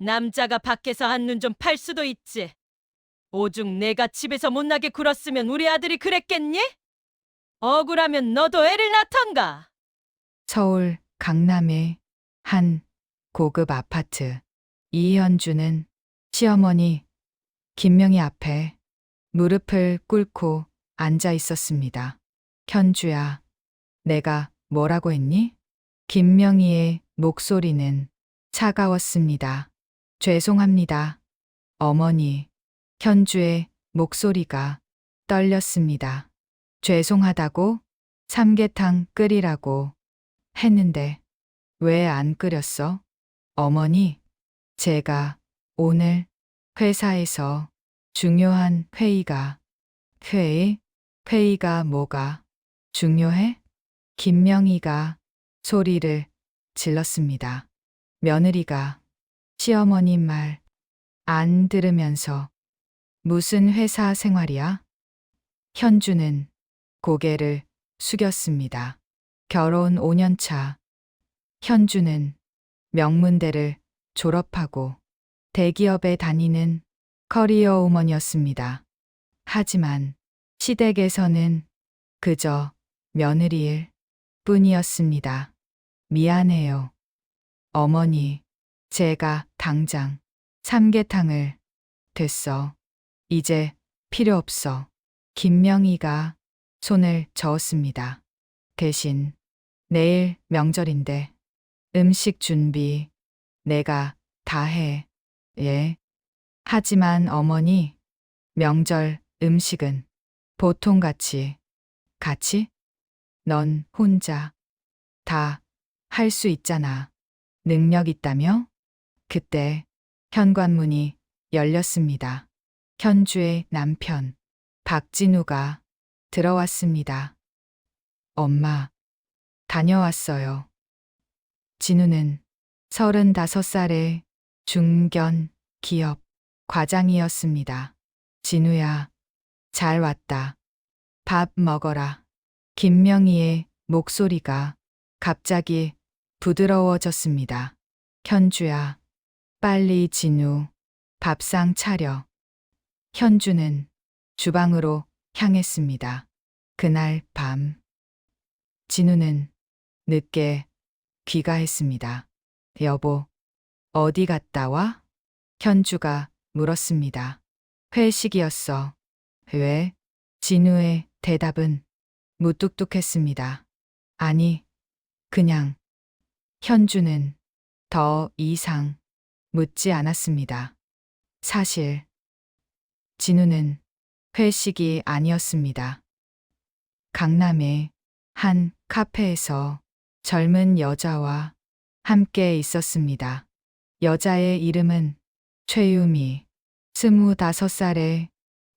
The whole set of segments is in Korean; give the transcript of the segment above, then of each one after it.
남자가 밖에서 한눈 좀 팔 수도 있지. 오죽 내가 집에서 못나게 굴었으면 우리 아들이 그랬겠니? 억울하면 너도 애를 낳던가. 서울 강남의 한 고급 아파트. 이현주는 시어머니 김명희 앞에 무릎을 꿇고 앉아 있었습니다. 현주야, 내가 뭐라고 했니? 김명희의 목소리는 차가웠습니다. 죄송합니다. 어머니. 현주의 목소리가 떨렸습니다. 죄송하다고? 삼계탕 끓이라고 했는데 왜 안 끓였어? 어머니, 제가 오늘 회사에서 중요한 회의가 뭐가 중요해? 김명희가 소리를 질렀습니다. 며느리가 시어머니 말 안 들으면서 무슨 회사 생활이야? 현주는 고개를 숙였습니다. 결혼 5년 차. 현주는 명문대를 졸업하고 대기업에 다니는 커리어 우먼이었습니다. 하지만 시댁에서는 그저 며느리일 뿐이었습니다. 미안해요. 어머니, 제가 당장 삼계탕을 됐어. 이제 필요 없어. 김명희가 손을 저었습니다. 대신 내일 명절인데 음식 준비 내가 다 해. 예. 하지만 어머니, 명절 음식은 보통 같이? 넌 혼자 다 할 수 있잖아. 능력 있다며? 그때 현관문이 열렸습니다. 현주의 남편 박진우가 들어왔습니다. 엄마, 다녀왔어요. 진우는 35살의 중견 기업 과장이었습니다. 진우야, 잘 왔다. 밥 먹어라. 김명희의 목소리가 갑자기 부드러워졌습니다. 현주야, 빨리 진우 밥상 차려. 현주는 주방으로 향했습니다. 그날 밤 진우는 늦게 귀가했습니다. 여보, 어디 갔다 와? 현주가 물었습니다. 회식이었어. 왜? 진우의 대답은 무뚝뚝했습니다. 아니, 그냥. 현주는 더 이상 묻지 않았습니다. 사실 진우는 회식이 아니었습니다. 강남의 한 카페에서 젊은 여자와 함께 있었습니다. 여자의 이름은 최유미, 25살의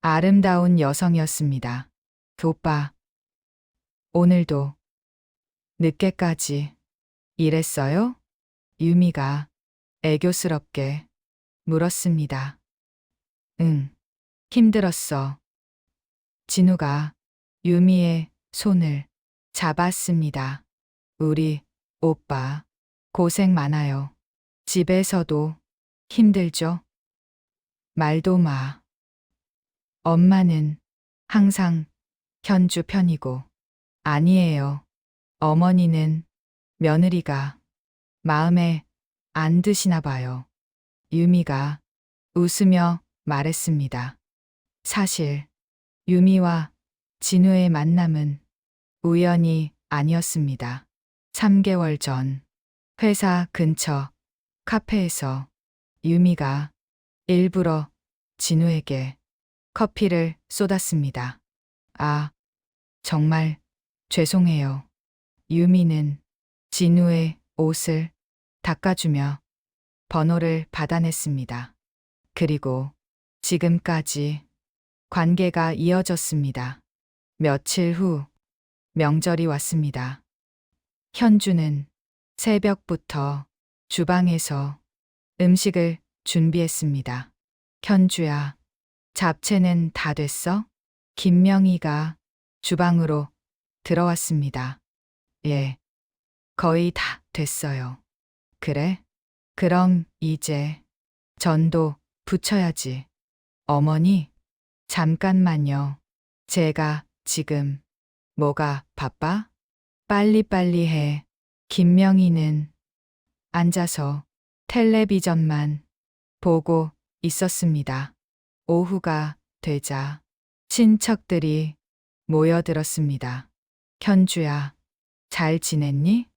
아름다운 여성이었습니다. 오빠, 오늘도 늦게까지 일했어요? 유미가 애교스럽게 물었습니다. 응, 힘들었어. 진우가 유미의 손을 잡았습니다. 우리 오빠 고생 많아요. 집에서도 힘들죠? 말도 마. 엄마는 항상 현주 편이고. 아니에요. 어머니는 며느리가 마음에 안 드시나 봐요. 유미가 웃으며 말했습니다. 사실 유미와 진우의 만남은 우연이 아니었습니다. 3개월 전 회사 근처 카페에서 유미가 일부러 진우에게 커피를 쏟았습니다. 아, 정말 죄송해요. 유미는 진우의 옷을 닦아주며 번호를 받아냈습니다. 그리고 지금까지 관계가 이어졌습니다. 며칠 후 명절이 왔습니다. 현주는 새벽부터 주방에서 음식을 준비했습니다. 현주야, 잡채는 다 됐어? 김명희가 주방으로 들어왔습니다. 예, 거의 다 됐어요. 그래? 그럼 이제 전도 붙여야지. 어머니, 잠깐만요. 제가 지금 뭐가 바빠? 빨리빨리 해. 김명희는 앉아서 텔레비전만 보고 있었습니다. 오후가 되자 친척들이 모여들었습니다. 현주야, 잘 지냈니?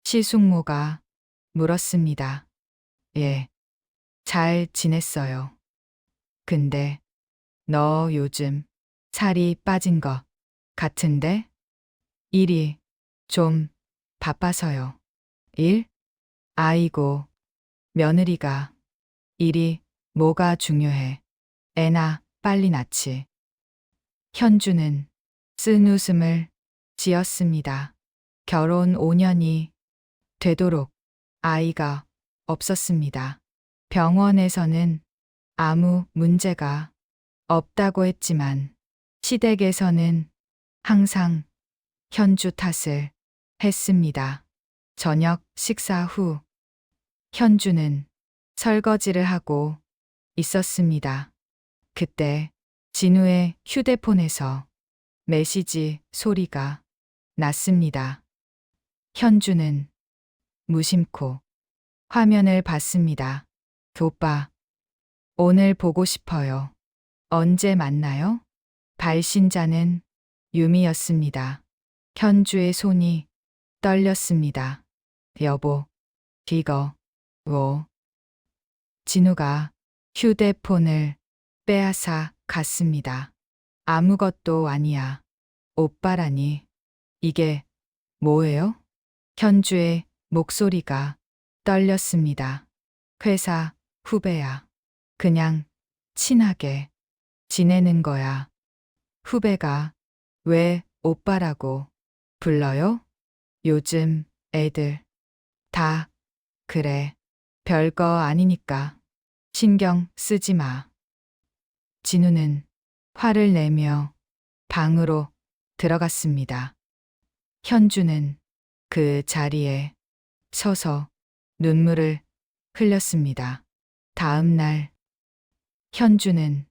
시숙모가 물었습니다. 예, 잘 지냈어요. 근데 너 요즘 살이 빠진 것 같은데? 일이 좀 바빠서요. 일? 아이고, 며느리가 일이 뭐가 중요해. 애나 빨리 낳지. 현주는 쓴 웃음을 지었습니다. 결혼 5년이 되도록 아이가 없었습니다. 병원에서는 아무 문제가 없다고 했지만 시댁에서는 항상 현주 탓을 했습니다. 저녁 식사 후 현주는 설거지를 하고 있었습니다. 그때 진우의 휴대폰에서 메시지 소리가 났습니다. 현주는 무심코 화면을 봤습니다. 오빠, 오늘 보고 싶어요. 언제 만나요? 발신자는 유미였습니다. 현주의 손이 떨렸습니다. 여보, 이거, 진우가 휴대폰을 빼앗아 갔습니다. 아무것도 아니야. 오빠라니. 이게 뭐예요? 현주의 목소리가 떨렸습니다. 회사 후배야. 그냥 친하게 지내는 거야. 후배가 왜 오빠라고 불러요? 요즘 애들 다 그래. 별거 아니니까 신경 쓰지 마. 진우는 화를 내며 방으로 들어갔습니다. 현주는 그 자리에 서서 눈물을 흘렸습니다. 다음 날 현주는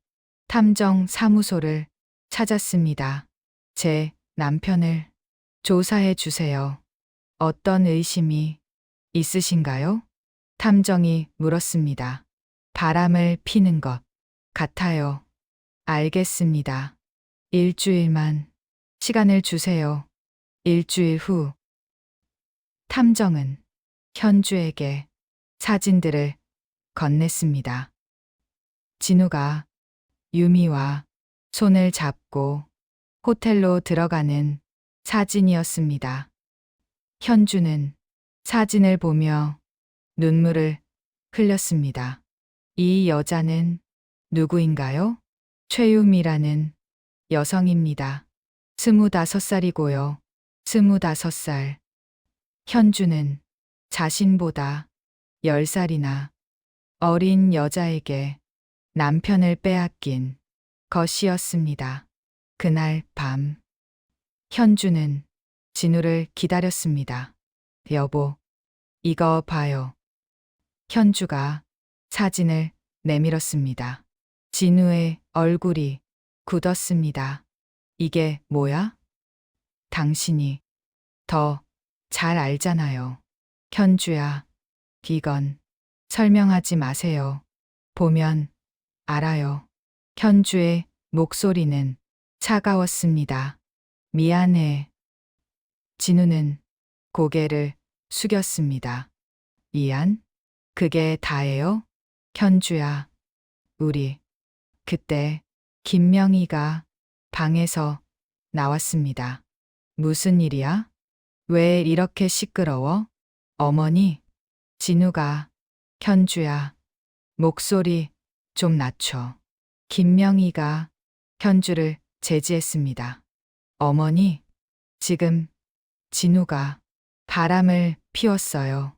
탐정 사무소를 찾았습니다. 제 남편을 조사해 주세요. 어떤 의심이 있으신가요? 탐정이 물었습니다. 바람을 피는 것 같아요. 알겠습니다. 일주일만 시간을 주세요. 일주일 후 탐정은 현주에게 사진들을 건넸습니다. 진우가 유미와 손을 잡고 호텔로 들어가는 사진이었습니다. 현주는 사진을 보며 눈물을 흘렸습니다. 이 여자는 누구인가요? 최유미라는 여성입니다. 25살이고요. 25살. 현주는 자신보다 10살이나 어린 여자에게 남편을 빼앗긴 것이었습니다. 그날 밤, 현주는 진우를 기다렸습니다. 여보, 이거 봐요. 현주가 사진을 내밀었습니다. 진우의 얼굴이 굳었습니다. 이게 뭐야? 당신이 더 잘 알잖아요. 현주야, 이건 설명하지 마세요. 보면 알아요. 현주의 목소리는 차가웠습니다. 미안해. 진우는 고개를 숙였습니다. 미안? 그게 다예요? 현주야, 우리 그때 김명희가 방에서 나왔습니다. 무슨 일이야? 왜 이렇게 시끄러워? 어머니, 진우가 현주야, 목소리 좀 낮춰. 김명희가 현주를 제지했습니다. 어머니, 지금 진우가 바람을 피웠어요.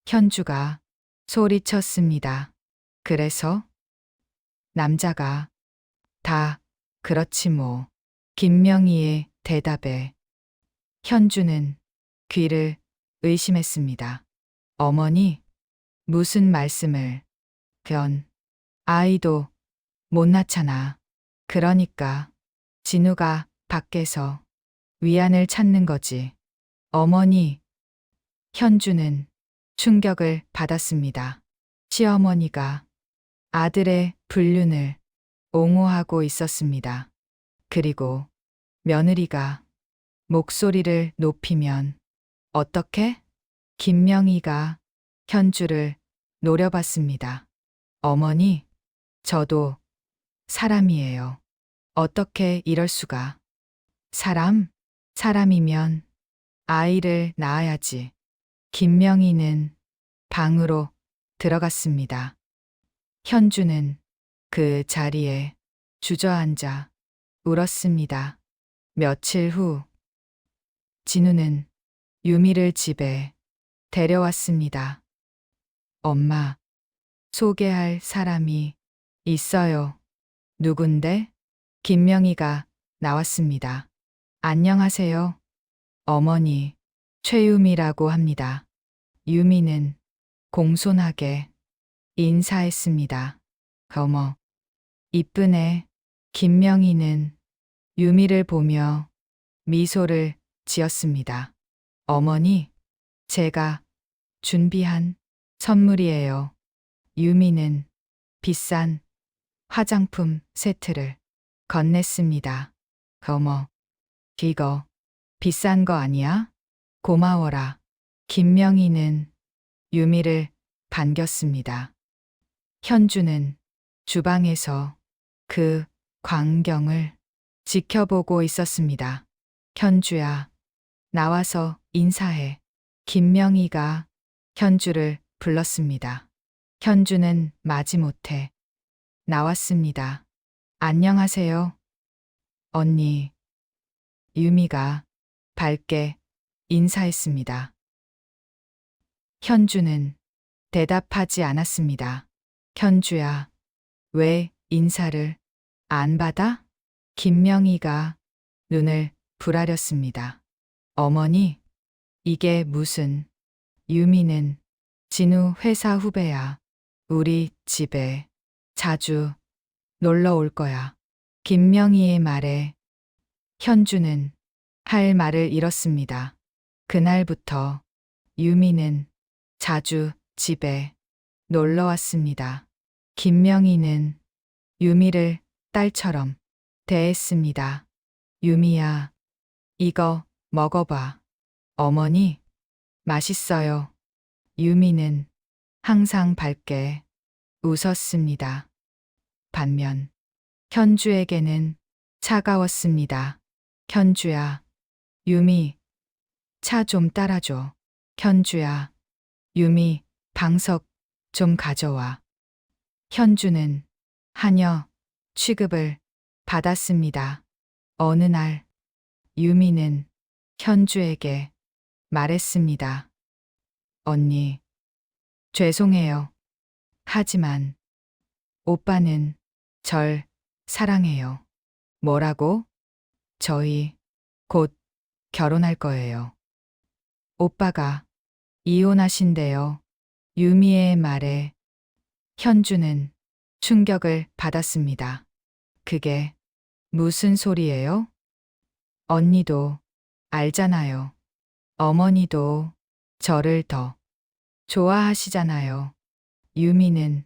현주가 소리쳤습니다. 그래서? 남자가 다 그렇지 뭐. 김명희의 대답에 현주는 귀를 의심했습니다. 어머니, 무슨 말씀을? 아이도 못 낳잖아. 그러니까 진우가 밖에서 위안을 찾는 거지. 어머니, 현주는 충격을 받았습니다. 시어머니가 아들의 불륜을 옹호하고 있었습니다. 그리고 며느리가 목소리를 높이면 어떻게? 김명희가 현주를 노려봤습니다. 어머니, 저도 사람이에요. 어떻게 이럴 수가? 사람이면 아이를 낳아야지. 김명희는 방으로 들어갔습니다. 현주는 그 자리에 주저앉아 울었습니다. 며칠 후, 진우는 유미를 집에 데려왔습니다. 엄마, 소개할 사람이 있어요. 누군데? 김명희가 나왔습니다. 안녕하세요. 어머니, 최유미라고 합니다. 유미는 공손하게 인사했습니다. 어머, 이쁘네. 김명희는 유미를 보며 미소를 지었습니다. 어머니, 제가 준비한 선물이에요. 유미는 비싼 화장품 세트를 건넸습니다. 어머, 이거 비싼 거 아니야? 고마워라. 김명희는 유미를 반겼습니다. 현주는 주방에서 그 광경을 지켜보고 있었습니다. 현주야, 나와서 인사해. 김명희가 현주를 불렀습니다. 현주는 마지못해 나왔습니다. 안녕하세요. 언니. 유미가 밝게 인사했습니다. 현주는 대답하지 않았습니다. 현주야, 왜 인사를 안 받아? 김명희가 눈을 부라렸습니다. 어머니, 이게 무슨... 유미는 진우 회사 후배야. 우리 집에 자주 놀러 올 거야. 김명희의 말에 현주는 할 말을 잃었습니다. 그날부터 유미는 자주 집에 놀러 왔습니다. 김명희는 유미를 딸처럼 대했습니다. 유미야, 이거 먹어봐. 어머니, 맛있어요. 유미는 항상 밝게 웃었습니다. 반면 현주에게는 차가웠습니다. 현주야, 유미, 차 좀 따라줘. 현주야, 유미, 방석 좀 가져와. 현주는 하녀 취급을 받았습니다. 어느 날 유미는 현주에게 말했습니다. 언니, 죄송해요. 하지만 오빠는 절 사랑해요. 뭐라고? 저희 곧 결혼할 거예요. 오빠가 이혼하신대요. 유미의 말에 현주는 충격을 받았습니다. 그게 무슨 소리예요? 언니도 알잖아요. 어머니도 저를 더 좋아하시잖아요. 유미는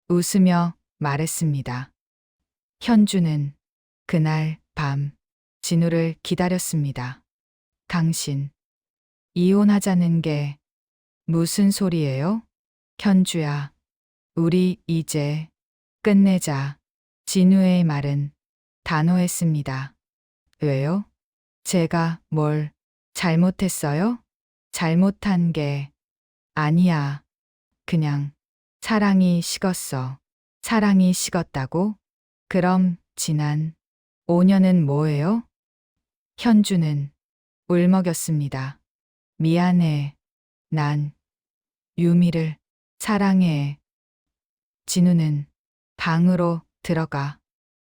웃으며 말했습니다. 현주는 그날 밤 진우를 기다렸습니다. 당신, 이혼하자는 게 무슨 소리예요? 현주야, 우리 이제 끝내자. 진우의 말은 단호했습니다. 왜요? 제가 뭘 잘못했어요? 잘못한 게 아니야. 그냥 사랑이 식었어. 사랑이 식었다고? 그럼 지난 5년은 뭐예요? 현주는 울먹였습니다. 미안해. 난 유미를 사랑해. 진우는 방으로 들어가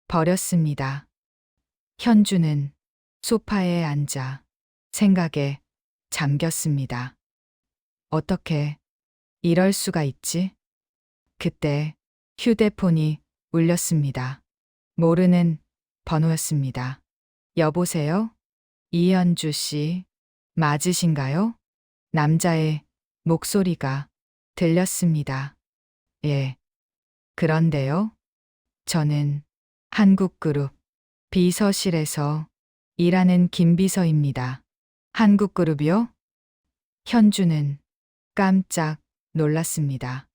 버렸습니다. 현주는 소파에 앉아 생각에 잠겼습니다. 어떻게 이럴 수가 있지? 그때 휴대폰이 울렸습니다. 모르는 번호였습니다. 여보세요? 이현주 씨, 맞으신가요? 남자의 목소리가 들렸습니다. 예. 그런데요? 저는 한국그룹 비서실에서 일하는 김비서입니다. 한국그룹이요? 현주는 깜짝 놀랐습니다.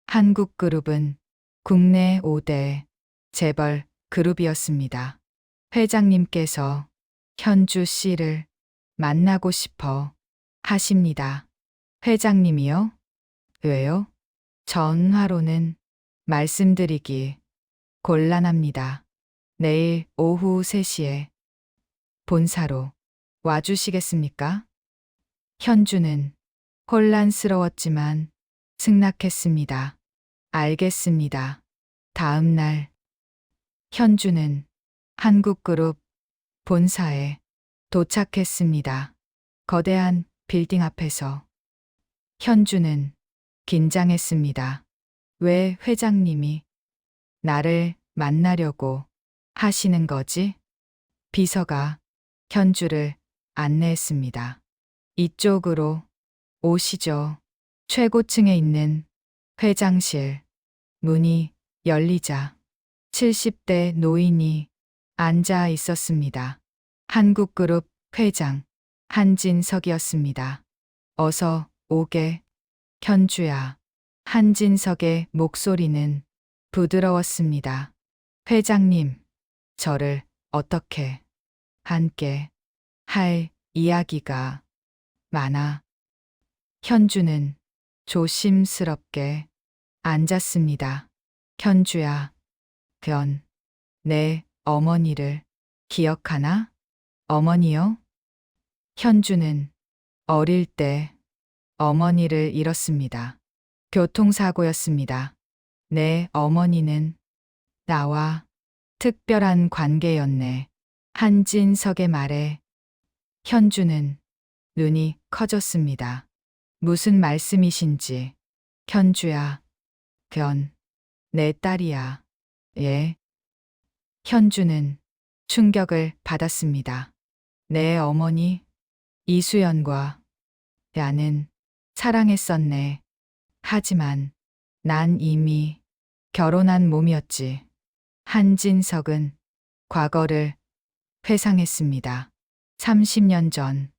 한국그룹은 국내 5대 재벌 그룹이었습니다. 회장님께서 현주 씨를 만나고 싶어 하십니다. 회장님이요? 왜요? 전화로는 말씀드리기 곤란합니다. 내일 오후 3시에 본사로 와주시겠습니까? 현주는 혼란스러웠지만 승낙했습니다. 알겠습니다. 다음 날 현주는 한국그룹 본사에 도착했습니다. 거대한 빌딩 앞에서 현주는 긴장했습니다. 왜 회장님이 나를 만나려고 하시는 거지? 비서가 현주를 안내했습니다. 이쪽으로 오시죠. 최고층에 있는 회장실. 문이 열리자 70대 노인이 앉아 있었습니다. 한국그룹 회장 한진석이었습니다. 어서 오게, 현주야. 한진석의 목소리는 부드러웠습니다. 회장님, 저를 어떻게 함께 할 이야기가 많아. 현주는 조심스럽게 앉았습니다. 현주야, 내 어머니를 기억하나? 어머니요? 현주는 어릴 때 어머니를 잃었습니다. 교통사고였습니다. 내 어머니는 나와 특별한 관계였네. 한진석의 말에 현주는 눈이 커졌습니다. 무슨 말씀이신지. 현주야, 내 딸이야. 예. 현주는 충격을 받았습니다. 내 어머니 이수연과 나는 사랑했었네. 하지만 난 이미 결혼한 몸이었지. 한진석은 과거를 회상했습니다. 30년 전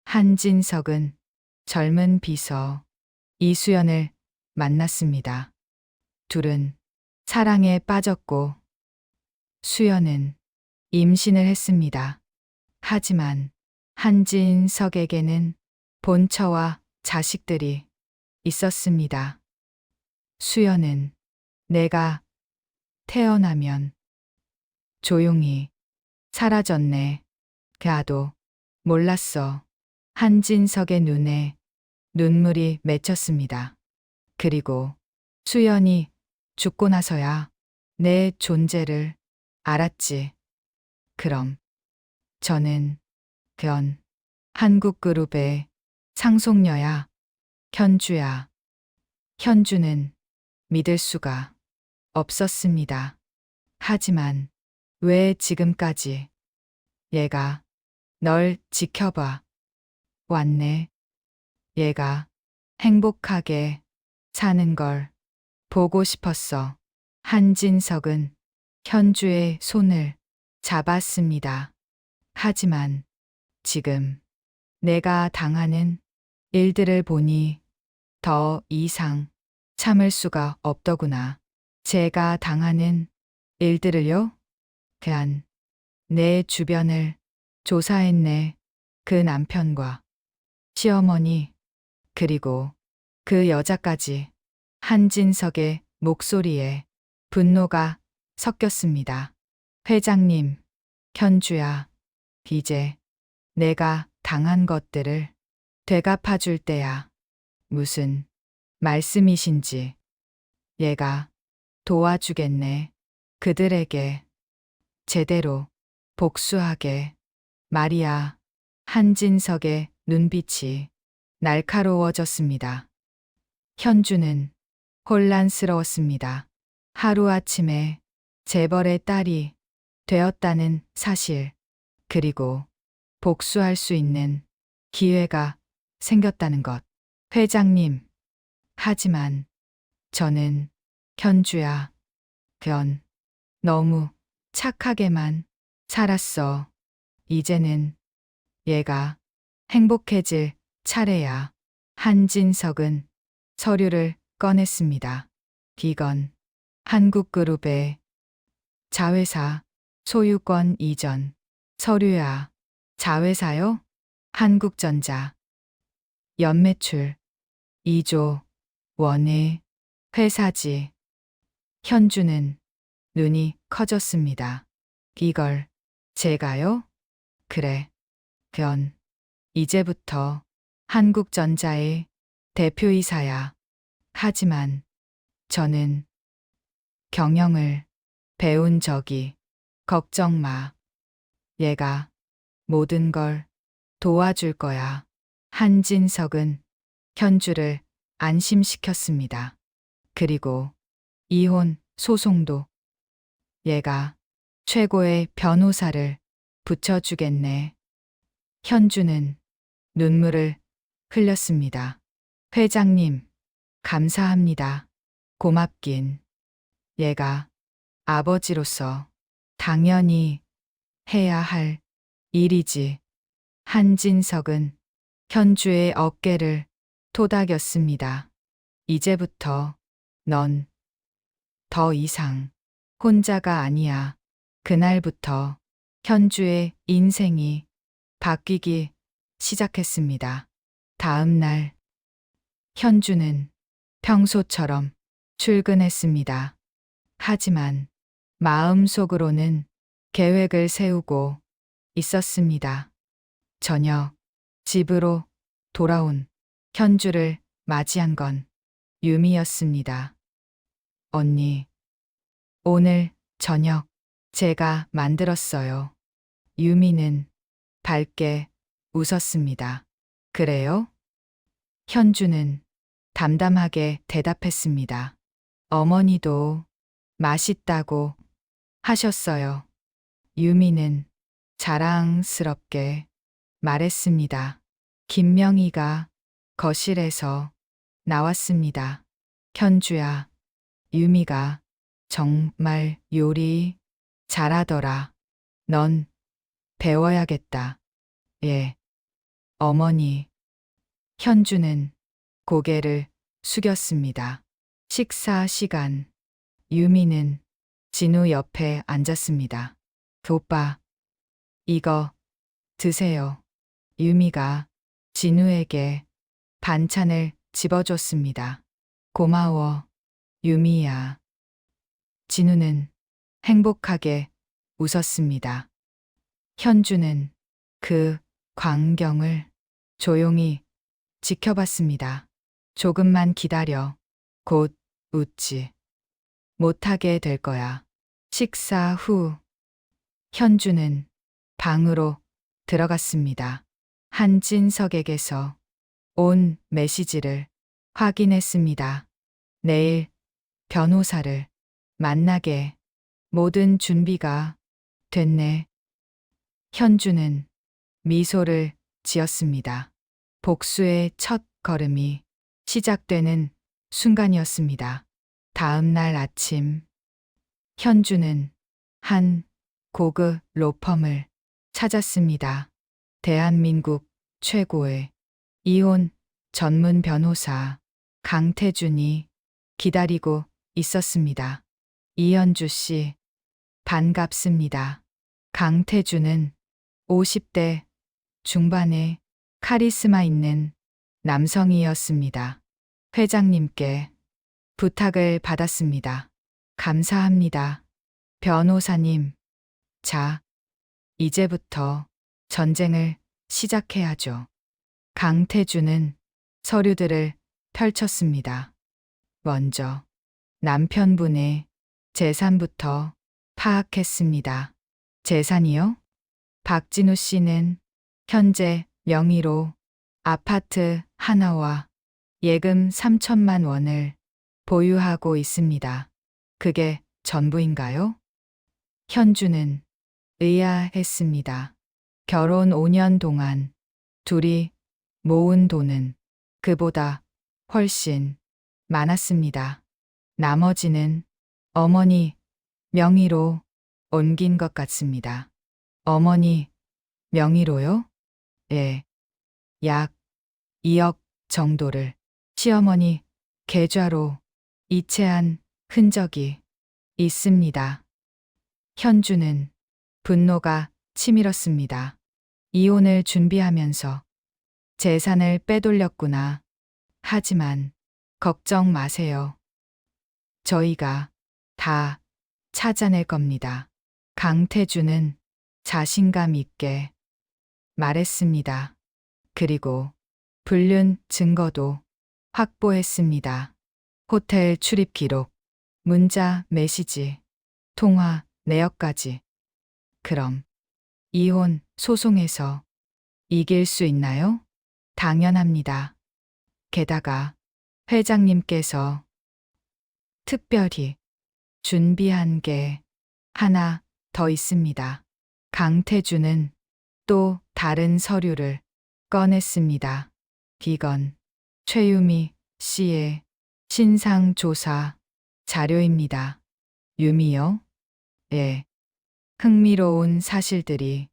한진석은 젊은 비서 이수연을 만났습니다. 둘은 사랑에 빠졌고 수연은 임신을 했습니다. 하지만 한진석에게는 본처와 자식들이 있었습니다. 수연은 내가 태어나면 조용히 사라졌네. 나도 몰랐어. 한진석의 눈에 눈물이 맺혔습니다. 그리고 수연이 죽고 나서야 내 존재를 알았지. 그럼 저는 한국그룹의 상속녀야. 현주야. 현주는 믿을 수가 없었습니다. 하지만 왜 지금까지 얘가 널 지켜봐 왔네. 얘가 행복하게 사는 걸 보고 싶었어. 한진석은 현주의 손을 잡았습니다. 하지만 지금 내가 당하는 일들을 보니 더 이상 참을 수가 없더구나. 제가 당하는 일들을요? 내 주변을 조사했네. 그 남편과 시어머니, 그리고 그 여자까지. 한진석의 목소리에 분노가 섞였습니다. 회장님, 현주야, 이제 내가 당한 것들을 되갚아줄 때야. 무슨 말씀이신지. 얘가 도와주겠네. 그들에게 제대로 복수하게. 말이야. 한진석의 눈빛이 날카로워졌습니다. 현주는 혼란스러웠습니다. 하루아침에 재벌의 딸이 되었다는 사실, 그리고 복수할 수 있는 기회가 생겼다는 것. 회장님, 하지만 저는 현주야, 넌 너무 착하게만 살았어. 이제는 얘가 행복해질 차례야. 한진석은 서류를 꺼냈습니다. 이건 한국그룹의 자회사 소유권 이전 서류야. 자회사요? 한국전자. 연매출 2조 원의 회사지. 현주는 눈이 커졌습니다. 이걸 제가요? 그래. 그건 이제부터 한국전자의 대표이사야. 하지만 저는 경영을 배운 적이 걱정 마. 얘가 모든 걸 도와줄 거야. 한진석은 현주를 안심시켰습니다. 그리고 이혼 소송도 얘가 최고의 변호사를 붙여주겠네. 현주는 눈물을 흘렸습니다. 회장님, 감사합니다. 고맙긴. 얘가 아버지로서 당연히 해야 할 일이지. 한진석은 현주의 어깨를 토닥였습니다. 이제부터 넌 더 이상 혼자가 아니야. 그날부터 현주의 인생이 바뀌기 시작했습니다. 다음 날, 현주는 평소처럼 출근했습니다. 하지만 마음속으로는 계획을 세우고 있었습니다. 저녁, 집으로 돌아온 현주를 맞이한 건 유미였습니다. 언니, 오늘 저녁 제가 만들었어요. 유미는 밝게 웃었습니다. 그래요? 현주는 담담하게 대답했습니다. 어머니도 맛있다고 하셨어요. 유미는 자랑스럽게 말했습니다. 김명희가 거실에서 나왔습니다. 현주야, 유미가 정말 요리 잘하더라. 넌 배워야겠다. 예, 어머니. 현주는 고개를 숙였습니다. 식사 시간. 유미는 진우 옆에 앉았습니다. 오빠, 이거 드세요. 유미가 진우에게 반찬을 집어줬습니다. 고마워, 유미야. 진우는 행복하게 웃었습니다. 현주는 그 광경을 조용히 지켜봤습니다. 조금만 기다려. 곧 웃지 못하게 될 거야. 식사 후 현주는 방으로 들어갔습니다. 한진석에게서 온 메시지를 확인했습니다. 내일 변호사를 만나게. 모든 준비가 됐네. 현주는 미소를 지었습니다. 복수의 첫 걸음이 시작되는 순간이었습니다. 다음 날 아침, 현주는 한 고급 로펌을 찾았습니다. 대한민국 최고의 이혼 전문 변호사 강태준이 기다리고 있었습니다. 이현주 씨, 반갑습니다. 강태준은 50대 중반의 카리스마 있는 남성이었습니다. 회장님께 부탁을 받았습니다. 감사합니다. 변호사님, 자, 이제부터 전쟁을 시작해야죠. 강태준은 서류들을 펼쳤습니다. 먼저 남편분의 재산부터 파악했습니다. 재산이요? 박진우 씨는 현재 명의로 아파트 하나와 예금 3천만 원을 보유하고 있습니다. 그게 전부인가요? 현주는 의아했습니다. 결혼 5년 동안 둘이 모은 돈은 그보다 훨씬 많았습니다. 나머지는 어머니 명의로 옮긴 것 같습니다. 어머니 명의로요? 예, 약 2억 정도를 시어머니 계좌로 이체한 흔적이 있습니다. 현주는 분노가 치밀었습니다. 이혼을 준비하면서 재산을 빼돌렸구나. 하지만 걱정 마세요. 저희가 다 찾아낼 겁니다. 강태주는 자신감 있게 말했습니다. 그리고 불륜 증거도 확보했습니다. 호텔 출입 기록, 문자 메시지, 통화 내역까지. 그럼 이혼 소송에서 이길 수 있나요? 당연합니다. 게다가 회장님께서 특별히 준비한 게 하나 더 있습니다. 강태주는 또 다른 서류를 꺼냈습니다. 이건 최유미 씨의 신상조사 자료입니다. 유미요? 예. 흥미로운 사실들이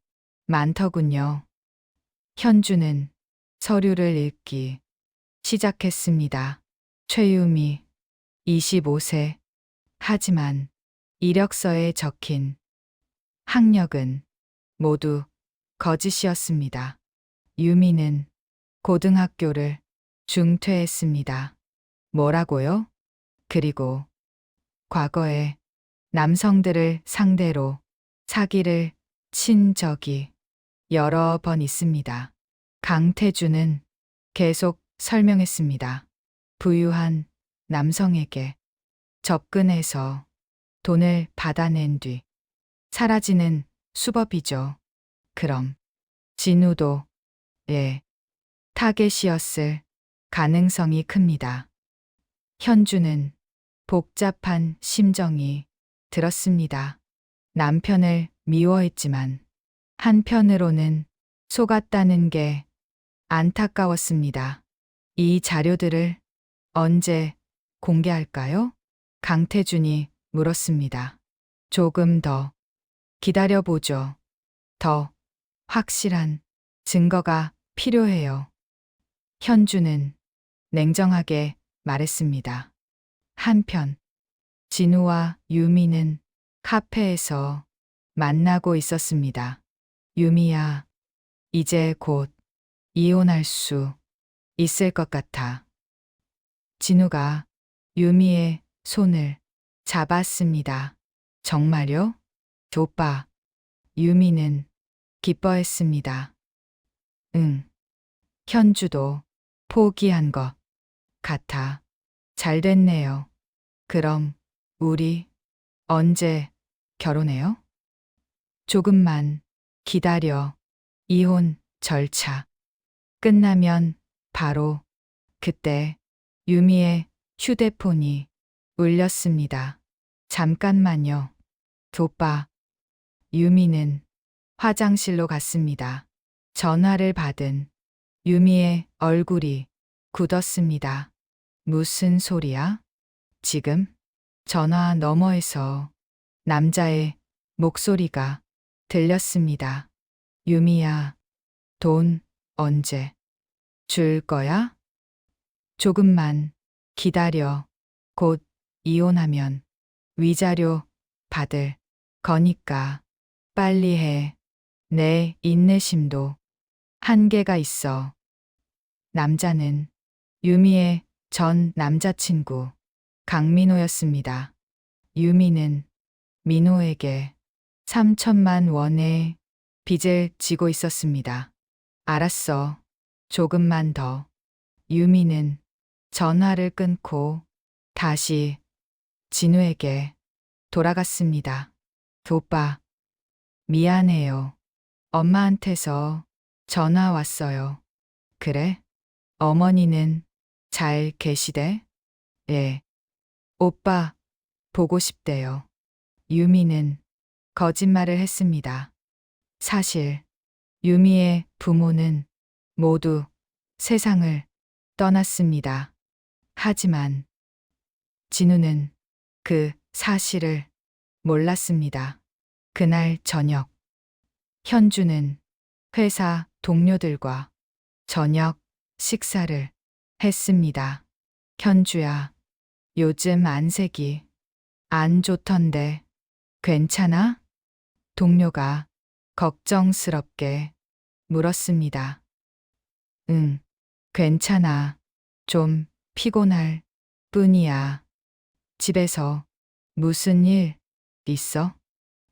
많더군요. 현주는 서류를 읽기 시작했습니다. 최유미, 25세. 하지만 이력서에 적힌 학력은 모두 거짓이었습니다. 유미는 고등학교를 중퇴했습니다. 뭐라고요? 그리고 과거에 남성들을 상대로 사기를 친 적이 여러 번 있습니다. 강태주는 계속 설명했습니다. 부유한 남성에게 접근해서 돈을 받아낸 뒤 사라지는 수법이죠. 그럼 진우도 예, 타겟이었을 가능성이 큽니다. 현주는 복잡한 심정이 들었습니다. 남편을 미워했지만 한편으로는 속았다는 게 안타까웠습니다. 이 자료들을 언제 공개할까요? 강태준이 물었습니다. 조금 더 기다려보죠. 더 확실한 증거가 필요해요. 현주는 냉정하게 말했습니다. 한편 진우와 유미는 카페에서 만나고 있었습니다. 유미야, 이제 곧 이혼할 수 있을 것 같아. 진우가 유미의 손을 잡았습니다. 정말요? 오빠. 유미는 기뻐했습니다. 응. 현주도 포기한 것 같아. 잘 됐네요. 그럼 우리 언제 결혼해요? 조금만 기다려. 이혼 절차 끝나면 바로 그때 유미의 휴대폰이 울렸습니다. 잠깐만요. 오빠. 유미는 화장실로 갔습니다. 전화를 받은 유미의 얼굴이 굳었습니다. 무슨 소리야? 지금? 전화 너머에서 남자의 목소리가 들렸습니다. 유미야, 돈 언제 줄 거야? 조금만 기다려. 곧 이혼하면 위자료 받을 거니까 빨리 해. 내 인내심도 한계가 있어. 남자는 유미의 전 남자친구 강민호였습니다. 유미는 민호에게 3천만 원의 빚을 지고 있었습니다. 알았어. 조금만 더. 유미는 전화를 끊고 다시 진우에게 돌아갔습니다. 오빠, 미안해요. 엄마한테서 전화 왔어요. 그래? 어머니는 잘 계시대? 예. 오빠, 보고 싶대요. 유미는 거짓말을 했습니다. 사실 유미의 부모는 모두 세상을 떠났습니다. 하지만 진우는 그 사실을 몰랐습니다. 그날 저녁, 현주는 회사 동료들과 저녁 식사를 했습니다. 현주야, 요즘 안색이 안 좋던데 괜찮아? 동료가 걱정스럽게 물었습니다. 응, 괜찮아. 좀 피곤할 뿐이야. 집에서 무슨 일 있어?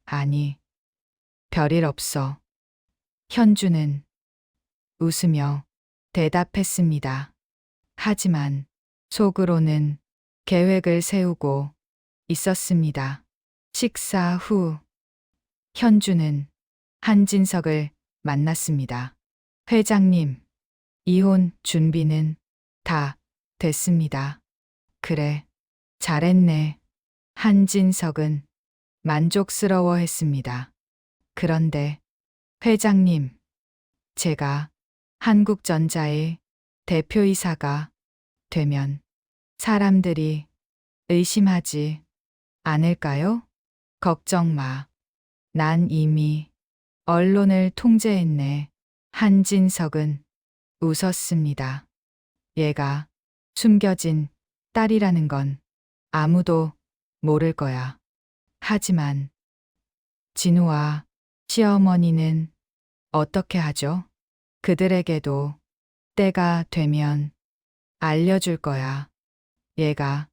아니, 별일 없어. 현주는 웃으며 대답했습니다. 하지만 속으로는 계획을 세우고 있었습니다. 식사 후 현주는 한진석을 만났습니다. 회장님, 이혼 준비는 다 됐습니다. 그래, 잘했네. 한진석은 만족스러워 했습니다. 그런데 회장님, 제가 한국전자의 대표이사가 되면 사람들이 의심하지 않을까요? 걱정 마. 난 이미 언론을 통제했네. 한진석은 웃었습니다. 얘가 숨겨진 딸이라는 건 아무도 모를 거야. 하지만 진우와 시어머니는 어떻게 하죠? 그들에게도 때가 되면 알려줄 거야. 얘가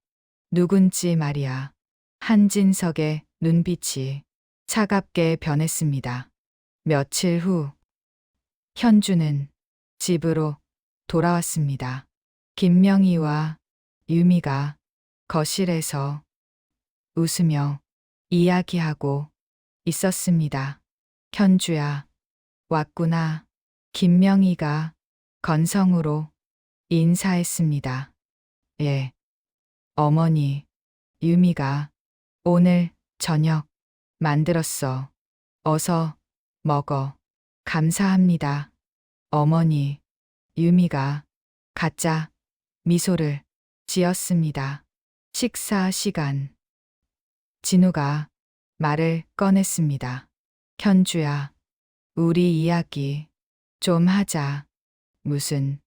누군지 말이야. 한진석의 눈빛이 차갑게 변했습니다. 며칠 후 현주는 집으로 돌아왔습니다. 김명희와 유미가 거실에서 웃으며 이야기하고 있었습니다. 현주야, 왔구나. 김명희가 건성으로 인사했습니다. 예. 어머니, 유미가 오늘 저녁 만들었어. 어서 먹어. 감사합니다. 어머니, 유미가 가짜 미소를 지었습니다. 식사 시간. 진우가 말을 꺼냈습니다. 현주야, 우리 이야기 좀 하자. 무슨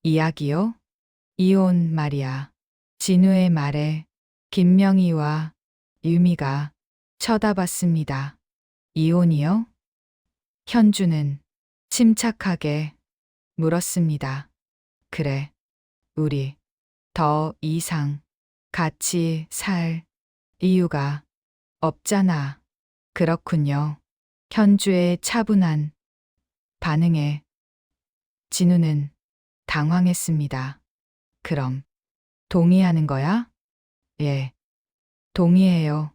이야기요? 이혼 말이야. 진우의 말에 김명희와 유미가 쳐다봤습니다. 이혼이요? 현주는 침착하게 물었습니다. 그래, 우리 더 이상 같이 살 이유가 없잖아. 그렇군요. 현주의 차분한 반응에 진우는 당황했습니다. 그럼 동의하는 거야? 예, 동의해요.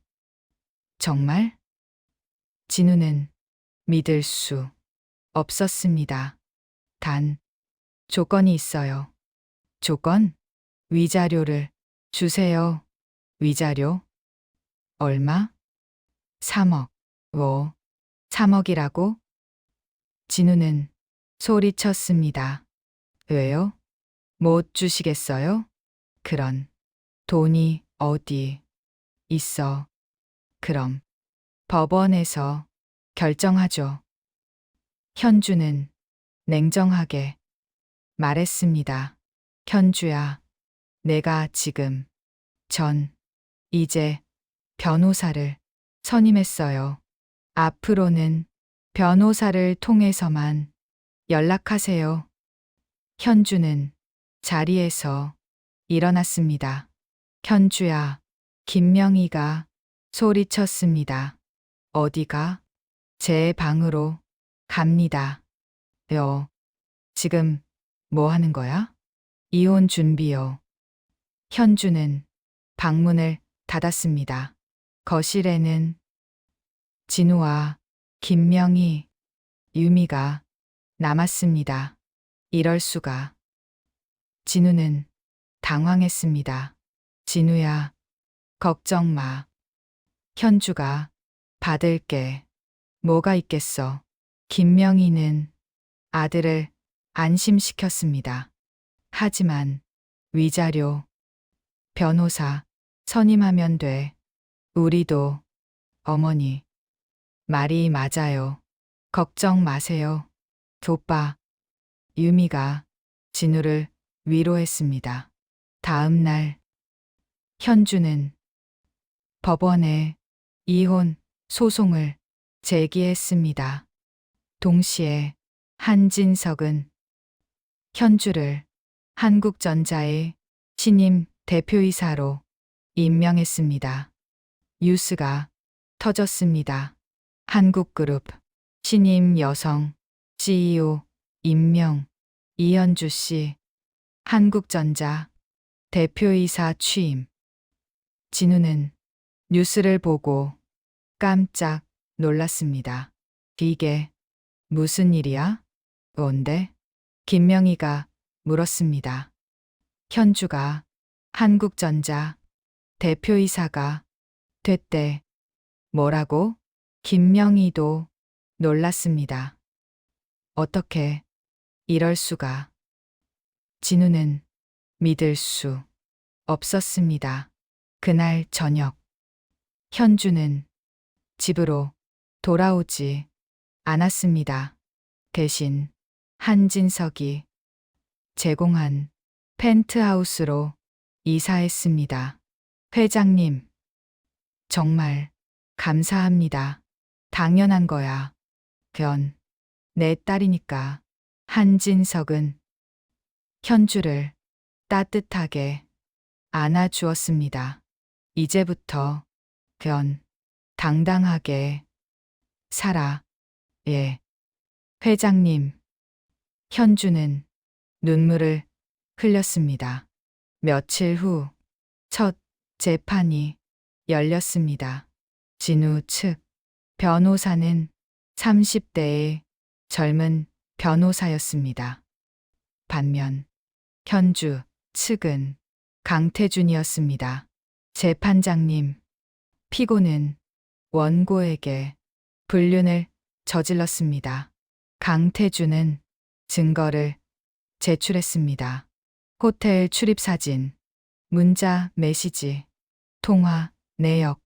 정말? 진우는 믿을 수 없었습니다. 단, 조건이 있어요. 조건? 위자료를 주세요. 위자료? 얼마? 3억. 뭐, 3억이라고? 진우는 소리쳤습니다. 왜요? 못 주시겠어요? 그런 돈이 어디 있어. 그럼 법원에서 결정하죠. 현주는 냉정하게 말했습니다. 현주야, 내가 지금 이제 변호사를 선임했어요. 앞으로는 변호사를 통해서만 연락하세요. 현주는 자리에서 일어났습니다. 현주야, 김명희가 소리쳤습니다. 어디가? 제 방으로 갑니다. 지금 뭐 하는 거야? 이혼 준비요. 현주는 방문을 닫았습니다. 거실에는 진우와 김명희, 유미가 남았습니다. 이럴 수가. 진우는 당황했습니다. 진우야, 걱정 마. 현주가 받을 게 뭐가 있겠어. 김명희는 아들을 안심시켰습니다. 하지만 위자료, 변호사 선임하면 돼. 우리도 어머니 말이 맞아요. 걱정 마세요. 오빠, 유미가 진우를 위로했습니다. 다음 날 현주는 법원에 이혼 소송을 제기했습니다. 동시에 한진석은 현주를 한국전자의 신임 대표이사로 임명했습니다. 뉴스가 터졌습니다. 한국그룹 신임 여성 CEO 임명. 이현주 씨 한국전자 대표이사 취임. 진우는 뉴스를 보고 깜짝 놀랐습니다. 이게 무슨 일이야? 뭔데? 김명희가 물었습니다. 현주가 한국전자 대표이사가 됐대. 뭐라고? 김명희도 놀랐습니다. 어떻게 이럴 수가. 진우는 믿을 수 없었습니다. 그날 저녁 현주는 집으로 돌아오지 않았습니다. 대신 한진석이 제공한 펜트하우스로 이사했습니다. 회장님, 정말 감사합니다. 당연한 거야. 내 딸이니까. 한진석은 현주를 따뜻하게 안아주었습니다. 이제부터 당당하게 살아. 예. 회장님. 현주는 눈물을 흘렸습니다. 며칠 후 첫 재판이 열렸습니다. 진우 측 변호사는 30대의 젊은 변호사였습니다. 반면 현주 측은 강태준이었습니다. 재판장님, 피고는 원고에게 불륜을 저질렀습니다. 강태준은 증거를 제출했습니다. 호텔 출입사진, 문자 메시지, 통화 내역,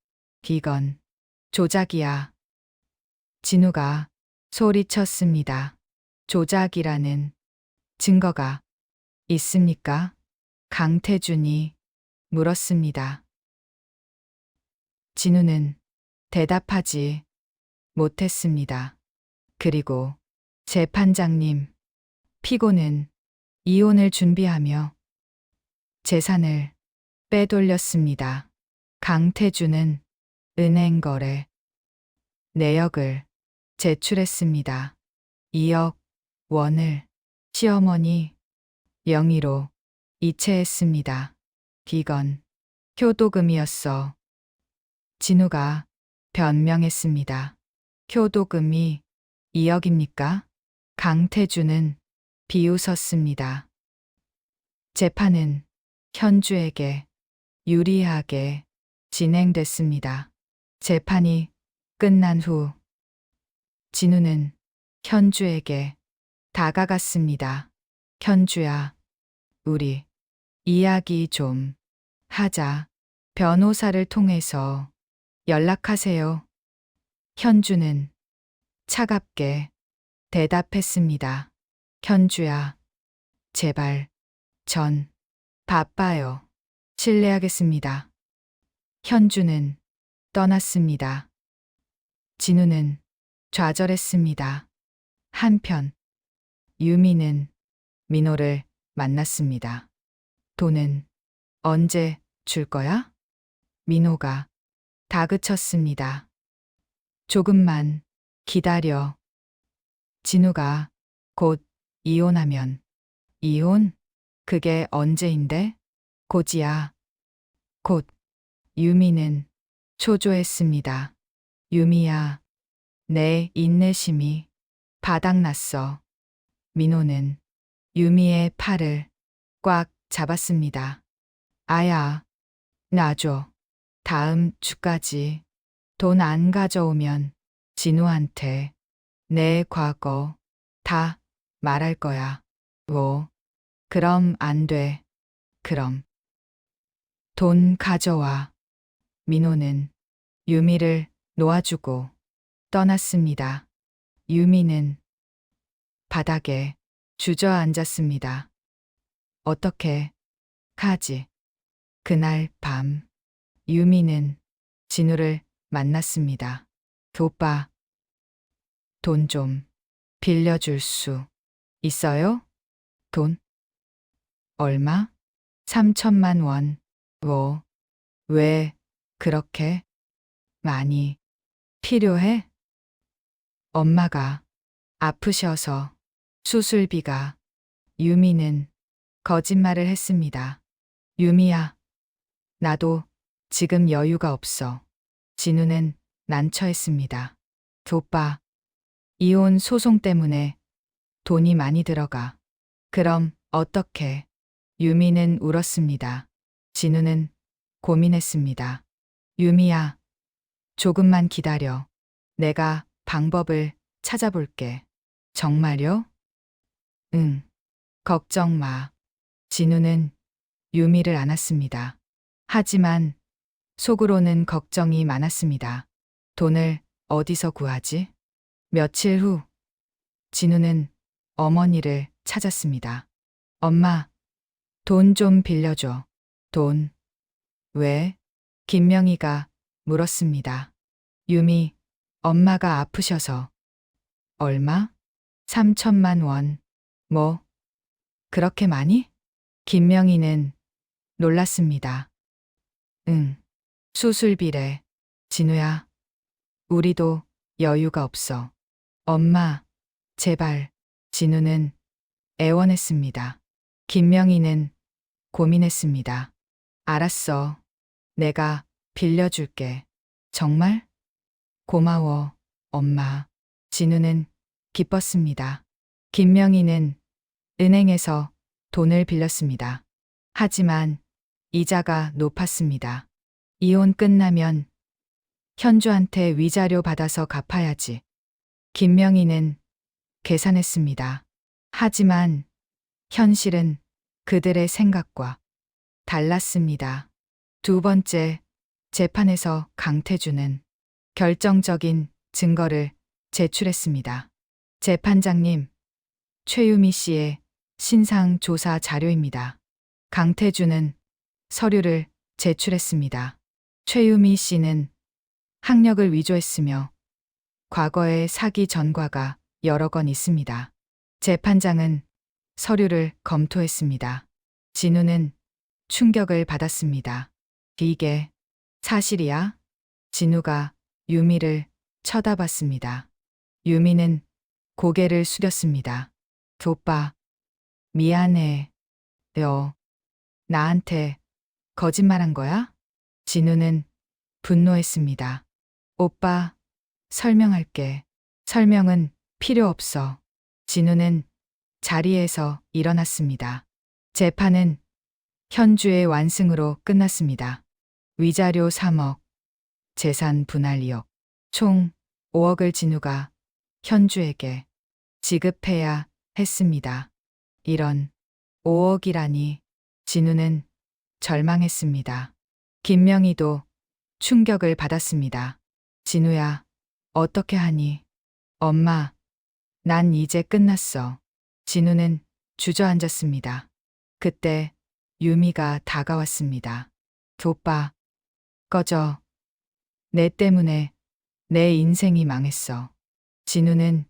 이건 조작이야. 진우가 소리쳤습니다. 조작이라는 증거가 있습니까? 강태준이 물었습니다. 진우는 대답하지 못했습니다. 그리고 재판장님, 피고는 이혼을 준비하며 재산을 빼돌렸습니다. 강태준은 은행 거래 내역을 제출했습니다. 2억 원을 시어머니 명의로 이체했습니다. 이건 효도금이었어. 진우가 변명했습니다. 효도금이 2억입니까? 강태준은 비웃었습니다. 재판은 현주에게 유리하게 진행됐습니다. 재판이 끝난 후 진우는 현주에게 다가갔습니다. 현주야, 우리 이야기 좀 하자. 변호사를 통해서 연락하세요. 현주는 차갑게 대답했습니다. 현주야, 제발, 전 바빠요. 실례하겠습니다. 현주는 떠났습니다. 진우는 좌절했습니다. 한편 유미는 민호를 만났습니다. 돈은 언제 줄 거야? 민호가 다그쳤습니다. 조금만 기다려. 진우가 곧 이혼하면. 이혼? 그게 언제인데? 곧이야. 곧. 유미는 초조했습니다. 유미야, 내 인내심이 바닥났어. 민호는 유미의 팔을 꽉 잡았습니다. 아야, 놔줘. 다음 주까지 돈 안 가져오면 진우한테 내 과거 다 말할 거야. 뭐, 그럼 안 돼. 그럼 돈 가져와. 민호는 유미를 놓아주고 떠났습니다. 유미는 바닥에 주저앉았습니다. 어떻게 가지? 그날 밤 유미는 진우를 만났습니다. 오빠, 돈 좀 빌려줄 수 있어요? 돈? 얼마? 3천만 원. 뭐, 왜 그렇게 많이 필요해? 엄마가 아프셔서 수술비가. 유미는 거짓말을 했습니다. 유미야, 나도 지금 여유가 없어. 진우는 난처했습니다. 오빠, 이혼 소송 때문에 돈이 많이 들어가. 그럼 어떻게? 유미는 울었습니다. 진우는 고민했습니다. 유미야, 조금만 기다려. 내가 방법을 찾아볼게. 정말요? 응. 걱정 마. 진우는 유미를 안았습니다. 하지만 속으로는 걱정이 많았습니다. 돈을 어디서 구하지? 며칠 후 진우는 어머니를 찾았습니다. 엄마, 돈 좀 빌려줘. 돈. 왜? 김명희가 물었습니다. 유미, 엄마가 아프셔서. 얼마? 3천만 원. 뭐? 그렇게 많이? 김명희는 놀랐습니다. 응. 수술비래. 진우야, 우리도 여유가 없어. 엄마, 제발. 진우는 애원했습니다. 김명희는 고민했습니다. 알았어. 내가 빌려줄게. 정말? 고마워, 엄마. 진우는 기뻤습니다. 김명희는 은행에서 돈을 빌렸습니다. 하지만 이자가 높았습니다. 이혼 끝나면 현주한테 위자료 받아서 갚아야지. 김명희는 계산했습니다. 하지만 현실은 그들의 생각과 달랐습니다. 두 번째 재판에서 강태주는 결정적인 증거를 제출했습니다. 재판장님, 최유미 씨의 신상 조사 자료입니다. 강태주는 서류를 제출했습니다. 최유미 씨는 학력을 위조했으며 과거에 사기 전과가 여러 건 있습니다. 재판장은 서류를 검토했습니다. 진우는 충격을 받았습니다. 이게 사실이야? 진우가 유미를 쳐다봤습니다. 유미는 고개를 숙였습니다. 오빠, 미안해. 너 나한테 거짓말한 거야? 진우는 분노했습니다. 오빠, 설명할게. 설명은 필요 없어. 진우는 자리에서 일어났습니다. 재판은 현주의 완승으로 끝났습니다. 위자료 3억, 재산 분할 2억, 총 5억을 진우가 현주에게 지급해야 했습니다. 이런 5억이라니. 진우는 절망했습니다. 김명희도 충격을 받았습니다. 진우야, 어떻게 하니? 엄마, 난 이제 끝났어. 진우는 주저앉았습니다. 그때 유미가 다가왔습니다. 오빠, 꺼져. 내 때문에 내 인생이 망했어. 진우는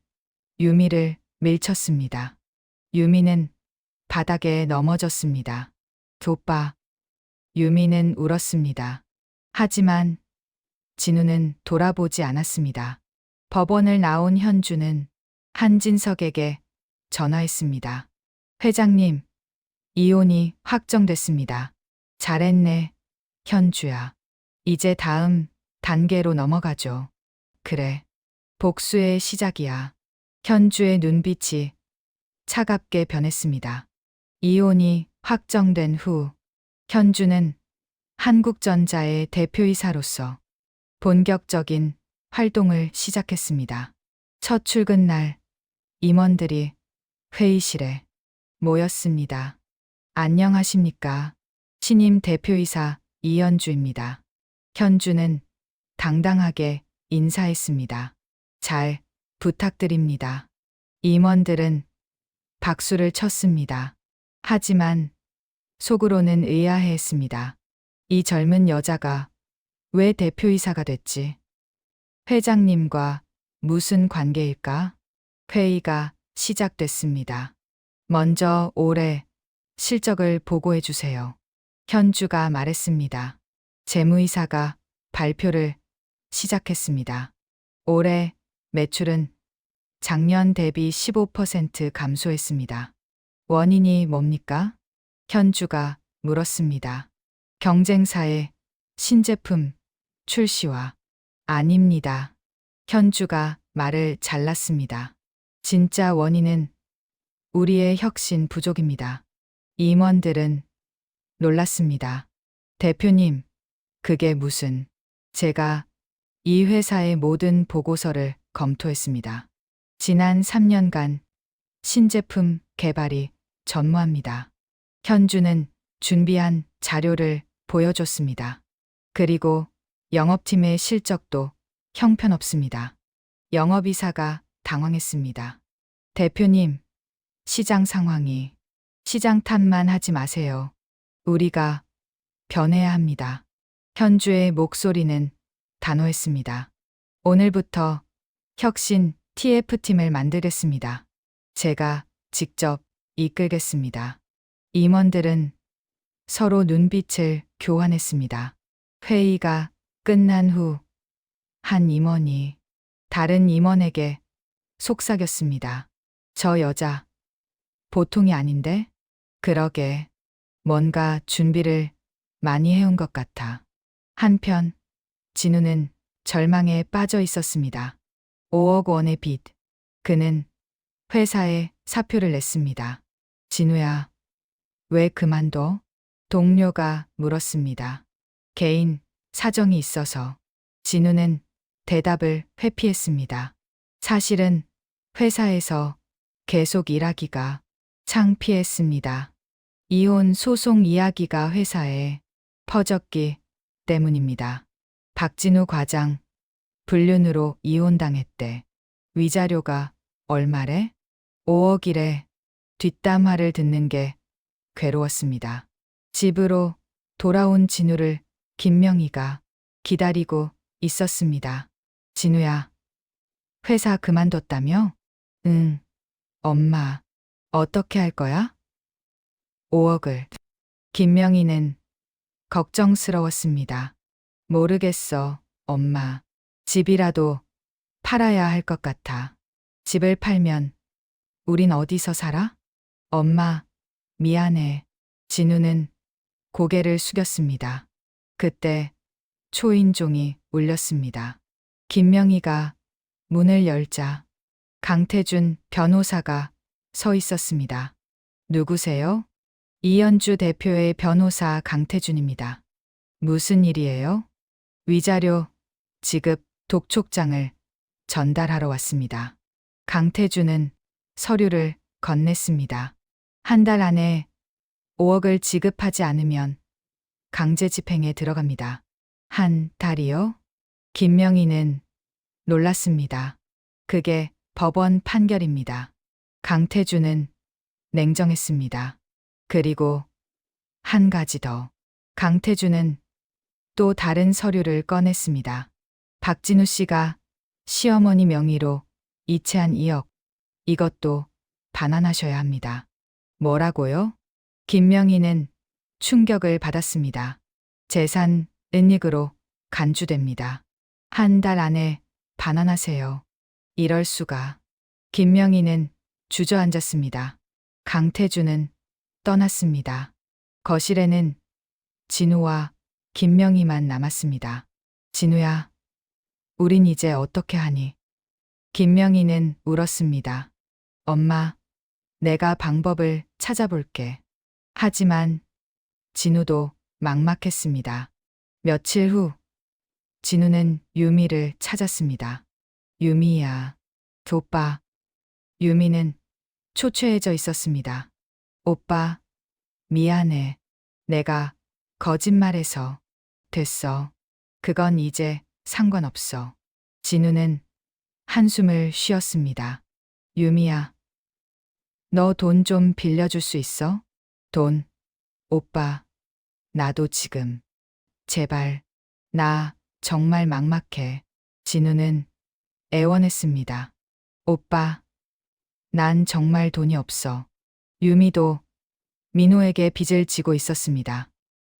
유미를 밀쳤습니다. 유미는 바닥에 넘어졌습니다. 오빠, 유미는 울었습니다. 하지만 진우는 돌아보지 않았습니다. 법원을 나온 현주는 한진석에게 전화했습니다. 회장님, 이혼이 확정됐습니다. 잘했네, 현주야. 이제 다음 단계로 넘어가죠. 그래, 복수의 시작이야. 현주의 눈빛이 차갑게 변했습니다. 이혼이 확정된 후 현주는 한국전자의 대표이사로서 본격적인 활동을 시작했습니다. 첫 출근 날 임원들이 회의실에 모였습니다. 안녕하십니까. 신임 대표이사 이현주입니다. 현주는 당당하게 인사했습니다. 잘 부탁드립니다. 임원들은 박수를 쳤습니다. 하지만 속으로는 의아해했습니다. 이 젊은 여자가 왜 대표이사가 됐지? 회장님과 무슨 관계일까? 회의가 시작됐습니다. 먼저 올해 실적을 보고해 주세요. 현주가 말했습니다. 재무이사가 발표를 시작했습니다. 올해 매출은 작년 대비 15% 감소했습니다. 원인이 뭡니까? 현주가 물었습니다. 경쟁사의 신제품 출시와 아닙니다. 현주가 말을 잘랐습니다. 진짜 원인은 우리의 혁신 부족입니다. 임원들은 놀랐습니다. 대표님, 그게 무슨... 제가 이 회사의 모든 보고서를 검토했습니다. 지난 3년간 신제품 개발이 전무합니다. 현주는 준비한 자료를 보여줬습니다. 그리고 영업팀의 실적도 형편없습니다. 영업이사가 당황했습니다. 대표님, 시장 상황이... 시장 탓만 하지 마세요. 우리가 변해야 합니다. 현주의 목소리는 단호했습니다. 오늘부터 혁신 TF팀을 만들겠습니다. 제가 직접 이끌겠습니다. 임원들은 서로 눈빛을 교환했습니다. 회의가 끝난 후 한 임원이 다른 임원에게 속삭였습니다. 저 여자 보통이 아닌데? 그러게 뭔가 준비를 많이 해온 것 같아. 한편 진우는 절망에 빠져 있었습니다. 5억 원의 빚. 그는 회사에 사표를 냈습니다. 진우야, 왜 그만둬? 동료가 물었습니다. 개인 사정이 있어서. 진우는 대답을 회피했습니다. 사실은 회사에서 계속 일하기가 창피했습니다. 이혼 소송 이야기가 회사에 퍼졌기 때문입니다. 박진우 과장, 불륜으로 이혼당했대. 위자료가 얼마래? 5억이래. 뒷담화를 듣는 게 괴로웠습니다. 집으로 돌아온 진우를 김명희가 기다리고 있었습니다. 진우야, 회사 그만뒀다며? 응. 엄마, 어떻게 할 거야? 5억을. 김명희는 걱정스러웠습니다. 모르겠어, 엄마. 집이라도 팔아야 할 것 같아. 집을 팔면 우린 어디서 살아? 엄마, 미안해. 진우는 고개를 숙였습니다. 그때 초인종이 울렸습니다. 김명희가 문을 열자 강태준 변호사가 서 있었습니다. 누구세요? 이현주 대표의 변호사 강태준입니다. 무슨 일이에요? 위자료 지급 독촉장을 전달하러 왔습니다. 강태준은 서류를 건넸습니다. 한 달 안에 5억을 지급하지 않으면 강제 집행에 들어갑니다. 한 달이요? 김명희는 놀랐습니다. 그게 법원 판결입니다. 강태준은 냉정했습니다. 그리고 한 가지 더. 강태준은 또 다른 서류를 꺼냈습니다. 박진우 씨가 시어머니 명의로 이체한 2억. 이것도 반환하셔야 합니다. 뭐라고요? 김명희는 충격을 받았습니다. 재산 은닉으로 간주됩니다. 한 달 안에 반환하세요. 이럴 수가. 김명희는 주저앉았습니다. 강태준은 떠났습니다. 거실에는 진우와 김명희만 남았습니다. 진우야, 우린 이제 어떻게 하니? 김명희는 울었습니다. 엄마, 내가 방법을 찾아볼게. 하지만 진우도 막막했습니다. 며칠 후 진우는 유미를 찾았습니다. 유미야, 오빠. 유미는 초췌해져 있었습니다. 오빠, 미안해. 내가 거짓말해서. 됐어. 그건 이제 상관없어. 진우는 한숨을 쉬었습니다. 유미야, 너 돈 좀 빌려줄 수 있어? 돈. 오빠, 나도 지금. 제발. 나 정말 막막해. 진우는 애원했습니다. 오빠, 난 정말 돈이 없어. 유미도 민호에게 빚을 지고 있었습니다.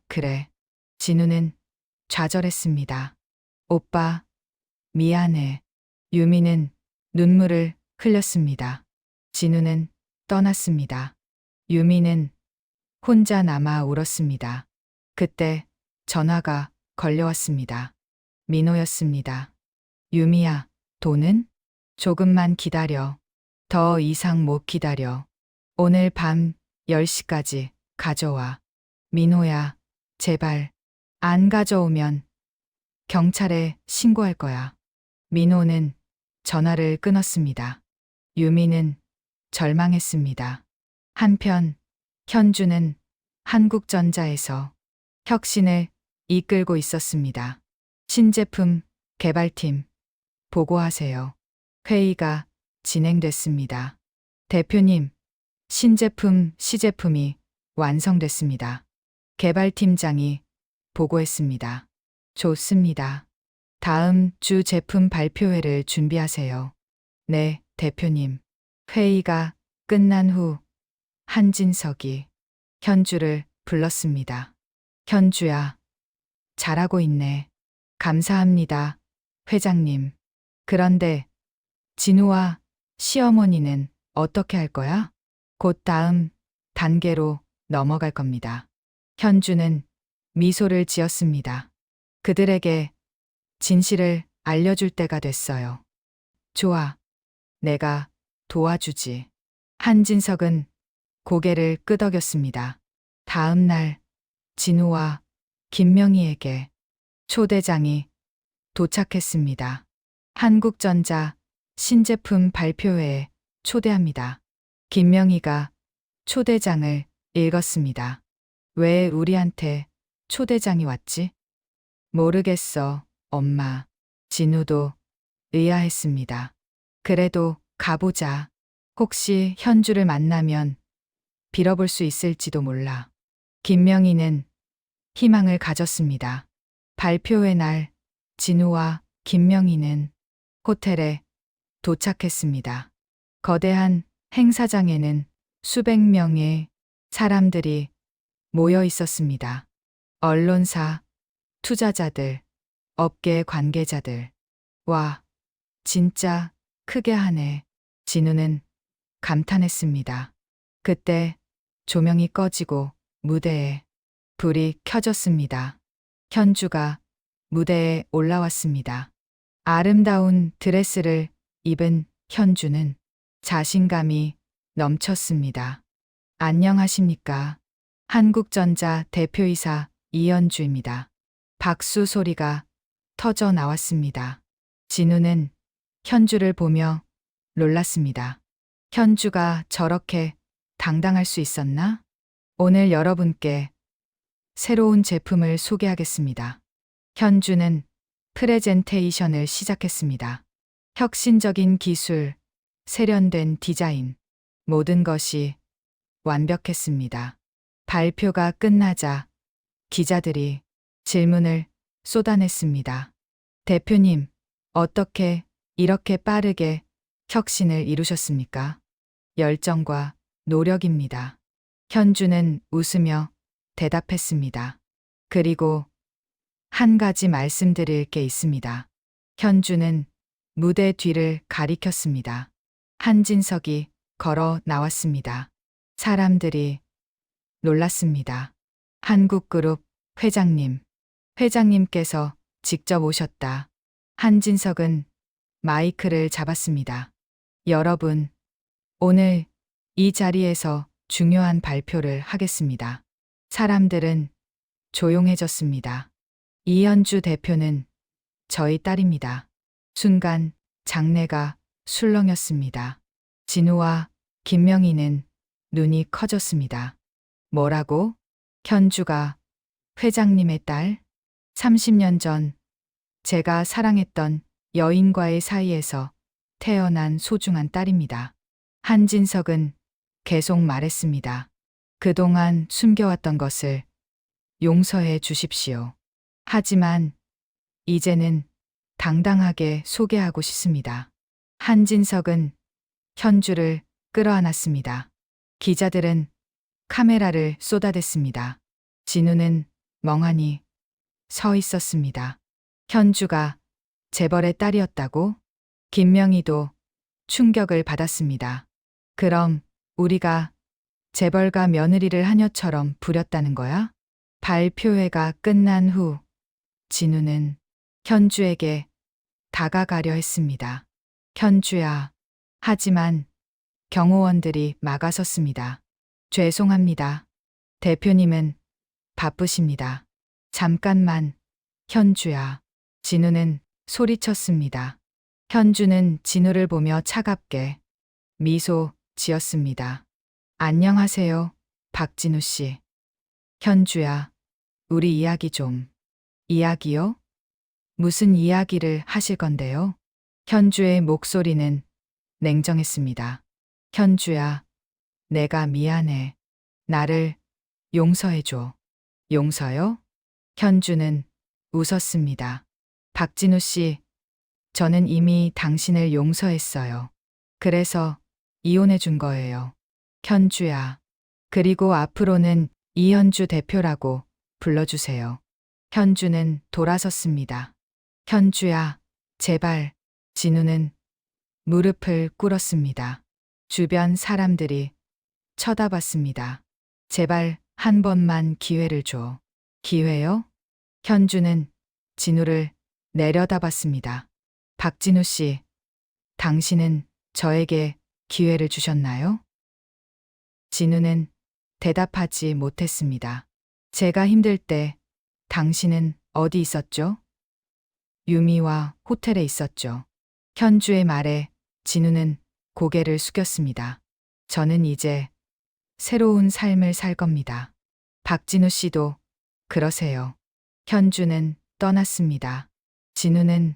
그래. 진우는 좌절했습니다. 오빠, 미안해. 유미는 눈물을 흘렸습니다. 진우는 떠났습니다. 유미는 혼자 남아 울었습니다. 그때 전화가 걸려왔습니다. 민호였습니다. 유미야, 돈은? 조금만 기다려. 더 이상 못 기다려. 오늘 밤 10시까지 가져와. 민호야, 제발. 안 가져오면 경찰에 신고할 거야. 민호는 전화를 끊었습니다. 유미는 절망했습니다. 한편 현주는 한국전자에서 혁신을 이끌고 있었습니다. 신제품 개발팀 보고하세요. 회의가 진행됐습니다. 대표님, 신제품 시제품이 완성됐습니다. 개발팀장이 보고했습니다. 좋습니다. 다음 주 제품 발표회를 준비하세요. 네, 대표님. 회의가 끝난 후 한진석이 현주를 불렀습니다. 현주야, 잘하고 있네. 감사합니다, 회장님. 그런데 진우와 시어머니는 어떻게 할 거야? 곧 다음 단계로 넘어갈 겁니다. 현주는 미소를 지었습니다. 그들에게 진실을 알려줄 때가 됐어요. 좋아. 내가 도와주지. 한진석은 고개를 끄덕였습니다. 다음 날 진우와 김명희에게 초대장이 도착했습니다. 한국전자 신제품 발표회에 초대합니다. 김명희가 초대장을 읽었습니다. 왜 우리한테 초대장이 왔지? 모르겠어, 엄마. 진우도 의아했습니다. 그래도 가보자. 혹시 현주를 만나면 빌어볼 수 있을지도 몰라. 김명희는 희망을 가졌습니다. 발표회 날 진우와 김명희는 호텔에 도착했습니다. 거대한 행사장에는 수백 명의 사람들이 모여 있었습니다. 언론사, 투자자들, 업계 관계자들. 와, 진짜 크게 하네. 진우는 감탄했습니다. 그때 조명이 꺼지고 무대에 불이 켜졌습니다. 현주가 무대에 올라왔습니다. 아름다운 드레스를 입은 현주는 자신감이 넘쳤습니다. 안녕하십니까. 한국전자 대표이사 이현주입니다. 박수 소리가 터져 나왔습니다. 진우는 현주를 보며 놀랐습니다. 현주가 저렇게 당당할 수 있었나? 오늘 여러분께 새로운 제품을 소개하겠습니다. 현주는 프레젠테이션을 시작했습니다. 혁신적인 기술, 세련된 디자인, 모든 것이 완벽했습니다. 발표가 끝나자 기자들이 질문을 쏟아냈습니다. 대표님, 어떻게 이렇게 빠르게 혁신을 이루셨습니까? 열정과 노력입니다. 현주는 웃으며 대답했습니다. 그리고 한 가지 말씀드릴 게 있습니다. 현주는 무대 뒤를 가리켰습니다. 한진석이 걸어 나왔습니다. 사람들이 놀랐습니다. 한국그룹 회장님, 회장님께서 직접 오셨다. 한진석은 마이크를 잡았습니다. 여러분, 오늘 이 자리에서 중요한 발표를 하겠습니다. 사람들은 조용해졌습니다. 이현주 대표는 저희 딸입니다. 순간 장내가 술렁였습니다. 진우와 김명희는 눈이 커졌습니다. 뭐라고? 현주가 회장님의 딸? 30년 전 제가 사랑했던 여인과의 사이에서 태어난 소중한 딸입니다. 한진석은 계속 말했습니다. 그동안 숨겨왔던 것을 용서해 주십시오. 하지만 이제는 당당하게 소개하고 싶습니다. 한진석은 현주를 끌어안았습니다. 기자들은 카메라를 쏟아댔습니다. 진우는 멍하니 서 있었습니다. 현주가 재벌의 딸이었다고? 김명희도 충격을 받았습니다. 그럼 우리가 재벌가 며느리를 하녀처럼 부렸다는 거야? 발표회가 끝난 후 진우는 현주에게 다가가려 했습니다. 현주야. 하지만 경호원들이 막아섰습니다. 죄송합니다. 대표님은 바쁘십니다. 잠깐만. 현주야. 진우는 소리쳤습니다. 현주는 진우를 보며 차갑게 미소 지었습니다. 안녕하세요, 박진우 씨. 현주야, 우리 이야기 좀. 이야기요? 무슨 이야기를 하실 건데요? 현주의 목소리는 냉정했습니다. 현주야, 내가 미안해. 나를 용서해줘. 용서요? 현주는 웃었습니다. 박진우 씨, 저는 이미 당신을 용서했어요. 그래서 이혼해 준 거예요. 현주야. 그리고 앞으로는 이현주 대표라고 불러주세요. 현주는 돌아섰습니다. 현주야, 제발. 진우는 무릎을 꿇었습니다. 주변 사람들이 쳐다봤습니다. 제발 한 번만 기회를 줘. 기회요? 현주는 진우를 내려다봤습니다. 박진우 씨, 당신은 저에게 기회를 주셨나요? 진우는 대답하지 못했습니다. 제가 힘들 때 당신은 어디 있었죠? 유미와 호텔에 있었죠. 현주의 말에 진우는 고개를 숙였습니다. 저는 이제 새로운 삶을 살 겁니다. 박진우 씨도 그러세요. 현주는 떠났습니다. 진우는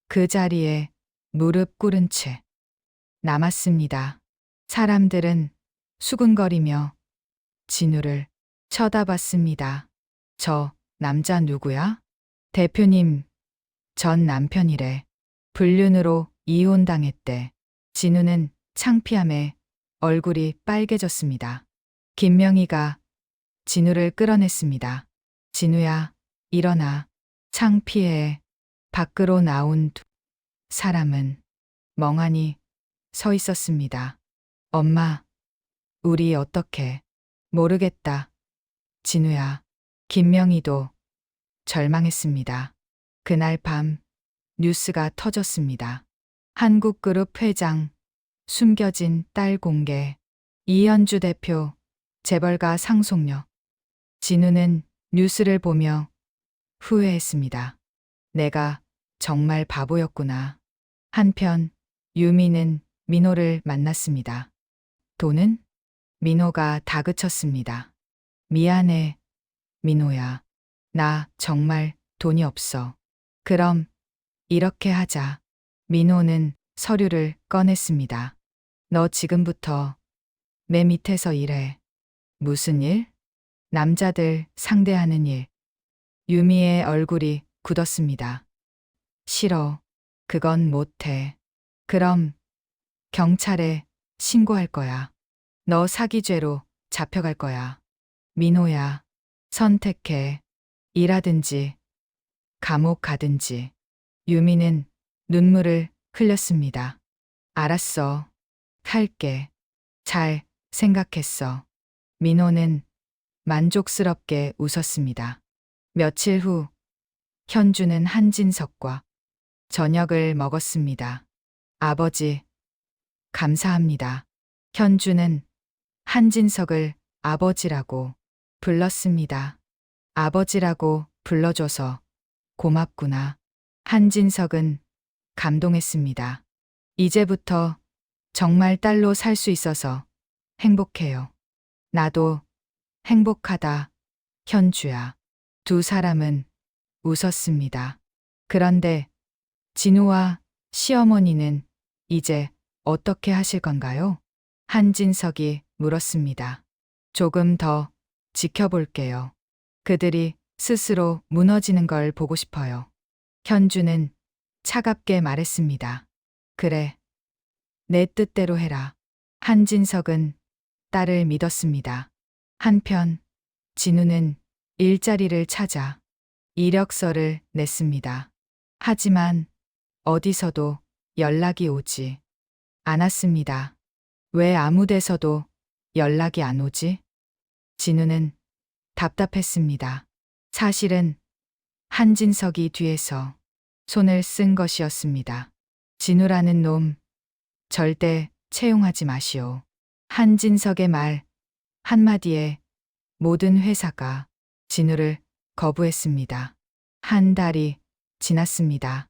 그 자리에 무릎 꿇은 채 남았습니다. 사람들은 수근거리며 진우를 쳐다봤습니다. 저 남자 누구야? 대표님, 전 남편이래. 불륜으로 이혼당했대. 진우는 창피함에 얼굴이 빨개졌습니다. 김명희가 진우를 끌어냈습니다. 진우야, 일어나. 창피해. 밖으로 나온 두 사람은 멍하니 서 있었습니다. 엄마, 우리 어떡해. 모르겠다. 진우야. 김명희도 절망했습니다. 그날 밤 뉴스가 터졌습니다. 한국그룹 회장, 숨겨진 딸 공개, 이현주 대표, 재벌가 상속녀. 진우는 뉴스를 보며 후회했습니다. 내가 정말 바보였구나. 한편 유미는 민호를 만났습니다. 돈은? 민호가 다그쳤습니다. 미안해, 민호야. 나 정말 돈이 없어. 그럼 이렇게 하자. 민호는 서류를 꺼냈습니다. 너 지금부터 내 밑에서 일해. 무슨 일? 남자들 상대하는 일. 유미의 얼굴이 굳었습니다. 싫어. 그건 못해. 그럼 경찰에 신고할 거야. 너 사기죄로 잡혀갈 거야. 민호야, 선택해. 일하든지 감옥 가든지. 유미는 눈물을 흘렸습니다. 알았어. 할게. 잘 생각했어. 민호는 만족스럽게 웃었습니다. 며칠 후 현주는 한진석과 저녁을 먹었습니다. 아버지, 감사합니다. 현주는 한진석을 아버지라고 불렀습니다. 아버지라고 불러줘서 고맙구나. 한진석은 감동했습니다. 이제부터 정말 딸로 살 수 있어서 행복해요. 나도 행복하다, 현주야. 두 사람은 웃었습니다. 그런데 진우와 시어머니는 이제 어떻게 하실 건가요? 한진석이 물었습니다. 조금 더 지켜볼게요. 그들이 스스로 무너지는 걸 보고 싶어요. 현주는 차갑게 말했습니다. 그래, 내 뜻대로 해라. 한진석은 딸을 믿었습니다. 한편 진우는 일자리를 찾아 이력서를 냈습니다. 하지만 어디서도 연락이 오지 않았습니다. 왜 아무 데서도 연락이 안 오지? 진우는 답답했습니다. 사실은 한진석이 뒤에서 손을 쓴 것이었습니다. 진우라는 놈 절대 채용하지 마시오. 한진석의 말 한마디에 모든 회사가 진우를 거부했습니다. 한 달이 지났습니다.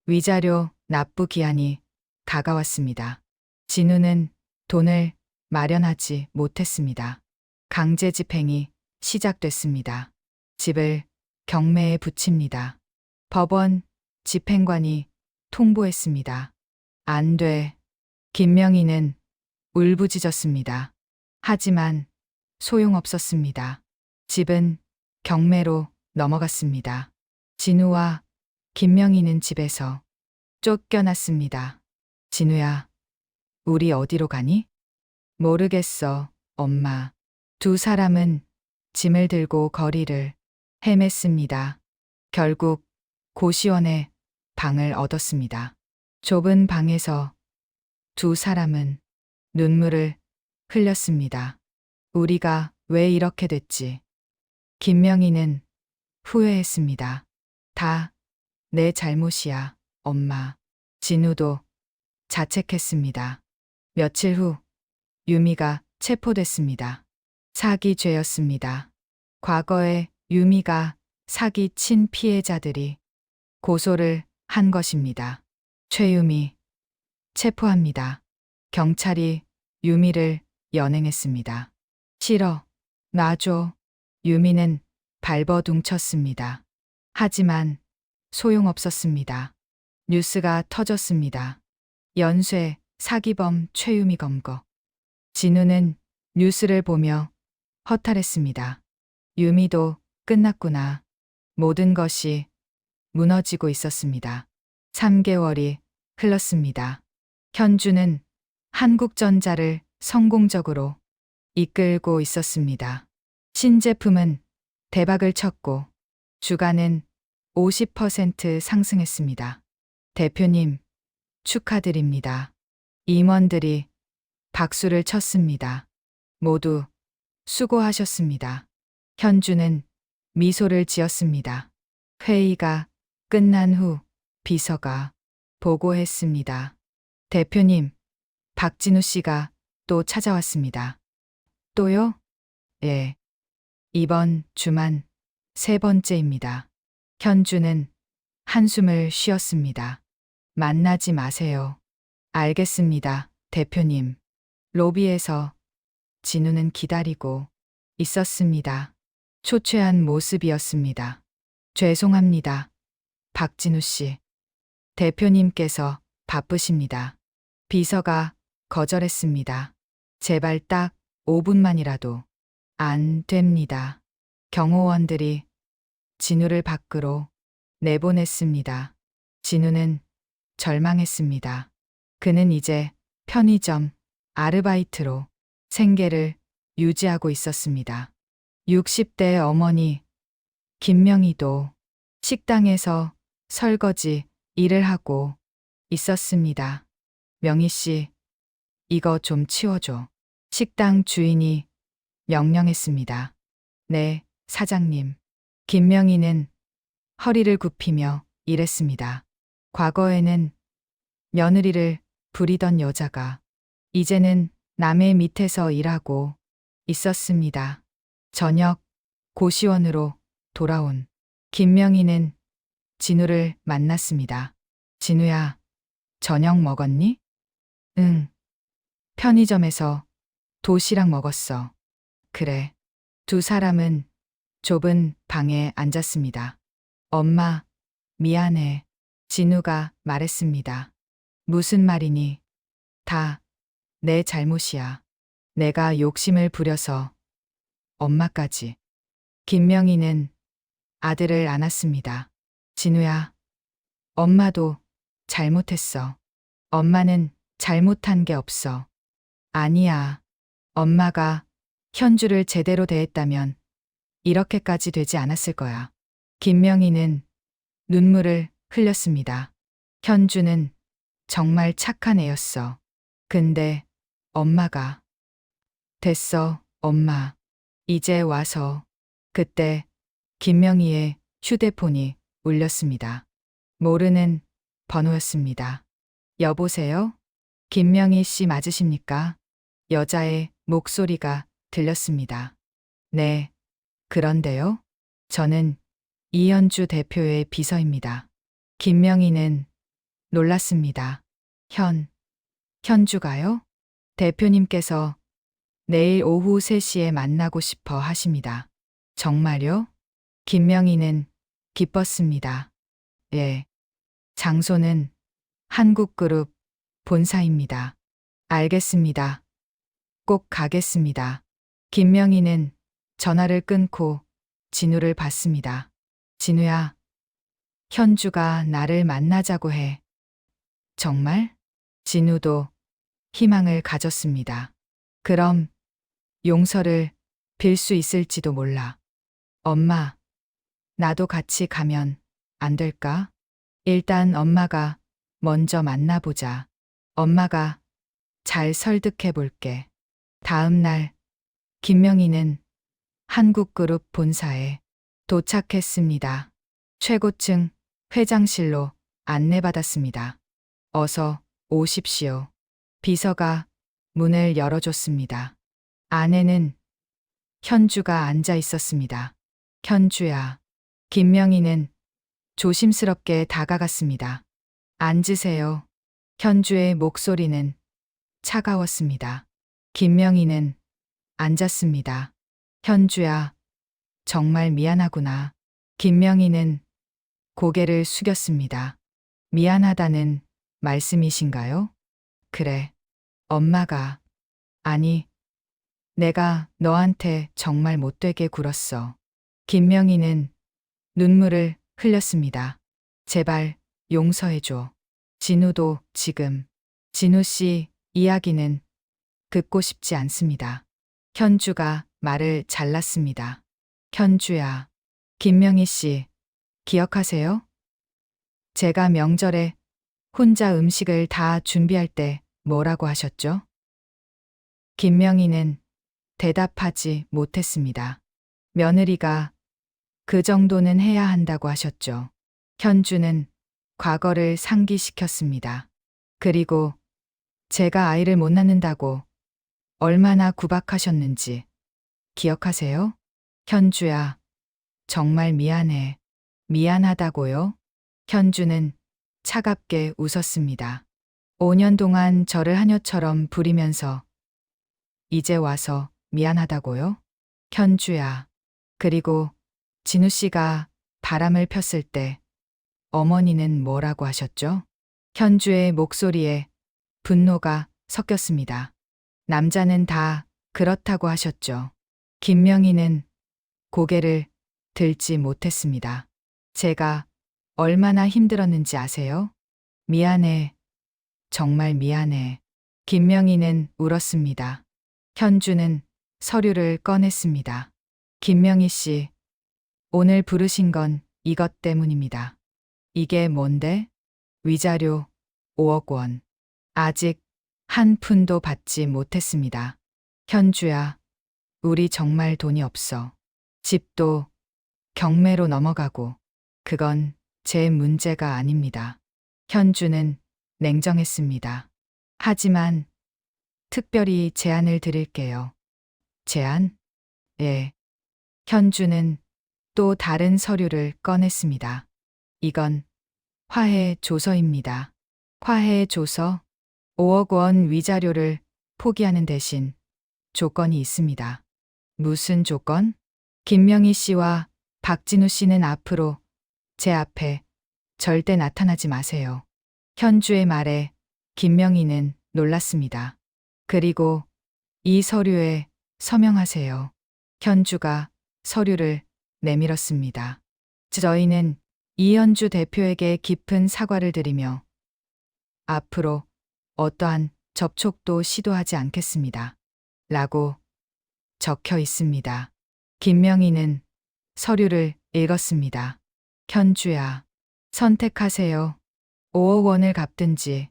위자료 납부 기한이 다가왔습니다. 진우는 돈을 마련하지 못했습니다. 강제 집행이 시작됐습니다. 집을 경매에 붙입니다. 법원 집행관이 통보했습니다. 안 돼. 김명희는 울부짖었습니다. 하지만 소용없었습니다. 집은 경매로 넘어갔습니다. 진우와 김명희는 집에서 쫓겨났습니다. 진우야, 우리 어디로 가니? 모르겠어, 엄마. 두 사람은 짐을 들고 거리를 헤맸습니다. 결국 고시원에 방을 얻었습니다. 좁은 방에서 두 사람은 눈물을 흘렸습니다. 우리가 왜 이렇게 됐지? 김명희는 후회했습니다. 다 내 잘못이야, 엄마. 진우도 자책했습니다. 며칠 후 유미가 체포됐습니다. 사기죄였습니다. 과거에 유미가 사기친 피해자들이 고소를 한 것입니다. 최유미 체포합니다. 경찰이 유미를 연행했습니다. 싫어, 놔줘. 유미는 발버둥쳤습니다. 하지만 소용없었습니다. 뉴스가 터졌습니다. 연쇄 사기범 최유미 검거. 진우는 뉴스를 보며 허탈했습니다. 유미도 끝났구나. 모든 것이 무너지고 있었습니다. 3개월이 흘렀습니다. 현주는 한국전자를 성공적으로 이끌고 있었습니다. 신제품은 대박을 쳤고 주가는 50% 상승했습니다. 대표님, 축하드립니다. 임원들이 박수를 쳤습니다. 모두 수고하셨습니다. 현주는 미소를 지었습니다. 회의가 끝난 후 비서가 보고했습니다. 대표님, 박진우 씨가 또 찾아왔습니다. 또요? 예. 이번 주만 3번째입니다. 현주는 한숨을 쉬었습니다. 만나지 마세요. 알겠습니다, 대표님. 로비에서 진우는 기다리고 있었습니다. 초췌한 모습이었습니다. 죄송합니다, 박진우 씨. 대표님께서 바쁘십니다. 비서가 거절했습니다. 제발 딱 5분만이라도. 안 됩니다. 경호원들이 진우를 밖으로 내보냈습니다. 진우는 절망했습니다. 그는 이제 편의점 아르바이트로 생계를 유지하고 있었습니다. 60대 어머니 김명희도 식당에서 설거지 일을 하고 있었습니다. 명희 씨, 이거 좀 치워줘. 식당 주인이 명령했습니다. 네, 사장님. 김명희는 허리를 굽히며 일했습니다. 과거에는 며느리를 부리던 여자가 이제는 남의 밑에서 일하고 있었습니다. 저녁 고시원으로 돌아온 김명희는 진우를 만났습니다. 진우야, 저녁 먹었니? 응. 편의점에서 도시락 먹었어. 그래. 두 사람은 좁은 방에 앉았습니다. 엄마, 미안해. 진우가 말했습니다. 무슨 말이니? 다 내 잘못이야. 내가 욕심을 부려서 엄마까지. 김명희는 아들을 안았습니다. 진우야, 엄마도 잘못했어. 엄마는 잘못한 게 없어. 아니야. 엄마가 현주를 제대로 대했다면 이렇게까지 되지 않았을 거야. 김명희는 눈물을 흘렸습니다. 현주는 정말 착한 애였어. 근데 엄마가. 됐어, 엄마. 이제 와서. 그때 김명희의 휴대폰이 울렸습니다. 모르는 번호였습니다. 여보세요? 김명희 씨 맞으십니까? 여자의 목소리가 들렸습니다. 네, 그런데요? 저는 이현주 대표의 비서입니다. 김명희는 놀랐습니다. 현주가요? 대표님께서 내일 오후 3시에 만나고 싶어 하십니다. 정말요? 김명희는 기뻤습니다. 예. 장소는 한국그룹 본사입니다. 알겠습니다. 꼭 가겠습니다. 김명희는 전화를 끊고 진우를 봤습니다. 진우야, 현주가 나를 만나자고 해. 정말? 진우도 희망을 가졌습니다. 그럼 용서를 빌 수 있을지도 몰라. 엄마, 나도 같이 가면 안 될까? 일단 엄마가 먼저 만나보자. 엄마가 잘 설득해 볼게. 다음 날, 김명희는 한국그룹 본사에 도착했습니다. 최고층 회장실로 안내받았습니다. 어서 오십시오. 비서가 문을 열어줬습니다. 안에는 현주가 앉아 있었습니다. 현주야. 김명희는 조심스럽게 다가갔습니다. 앉으세요. 현주의 목소리는 차가웠습니다. 김명희는 앉았습니다. 현주야, 정말 미안하구나. 김명희는 고개를 숙였습니다. 미안하다는 말씀이신가요? 그래. 엄마가. 아니, 내가 너한테 정말 못되게 굴었어. 김명희는 눈물을 흘렸습니다. 제발 용서해줘. 진우도 지금. 진우 씨 이야기는 듣고 싶지 않습니다. 현주가 말을 잘랐습니다. 현주야. 김명희 씨, 기억하세요? 제가 명절에 혼자 음식을 다 준비할 때 뭐라고 하셨죠? 김명희는 대답하지 못했습니다. 며느리가 그 정도는 해야 한다고 하셨죠. 현주는 과거를 상기시켰습니다. 그리고 제가 아이를 못 낳는다고 얼마나 구박하셨는지 기억하세요? 현주야, 정말 미안해. 미안하다고요? 현주는 차갑게 웃었습니다. 5년 동안 저를 하녀처럼 부리면서 이제 와서 미안하다고요? 현주야. 그리고 진우 씨가 바람을 폈을 때 어머니는 뭐라고 하셨죠? 현주의 목소리에 분노가 섞였습니다. 남자는 다 그렇다고 하셨죠. 김명희는 고개를 들지 못했습니다. 제가 얼마나 힘들었는지 아세요? 미안해. 정말 미안해. 김명희는 울었습니다. 현주는 서류를 꺼냈습니다. 김명희 씨, 오늘 부르신 건 이것 때문입니다. 이게 뭔데? 위자료 5억 원. 아직 한 푼도 받지 못했습니다. 현주야, 우리 정말 돈이 없어. 집도 경매로 넘어가고, 그건 제 문제가 아닙니다. 현주는 냉정했습니다. 하지만 특별히 제안을 드릴게요. 제안? 예. 현주는 또 다른 서류를 꺼냈습니다. 이건 화해 조서입니다. 화해 조서? 5억 원 위자료를 포기하는 대신 조건이 있습니다. 무슨 조건? 김명희 씨와 박진우 씨는 앞으로 제 앞에 절대 나타나지 마세요. 현주의 말에 김명희는 놀랐습니다. 그리고 이 서류에 서명하세요. 현주가 서류를 내밀었습니다. 저희는 이현주 대표에게 깊은 사과를 드리며 앞으로 어떠한 접촉도 시도하지 않겠습니다. 라고 적혀 있습니다. 김명희는 서류를 읽었습니다. 현주야, 선택하세요. 5억 원을 갚든지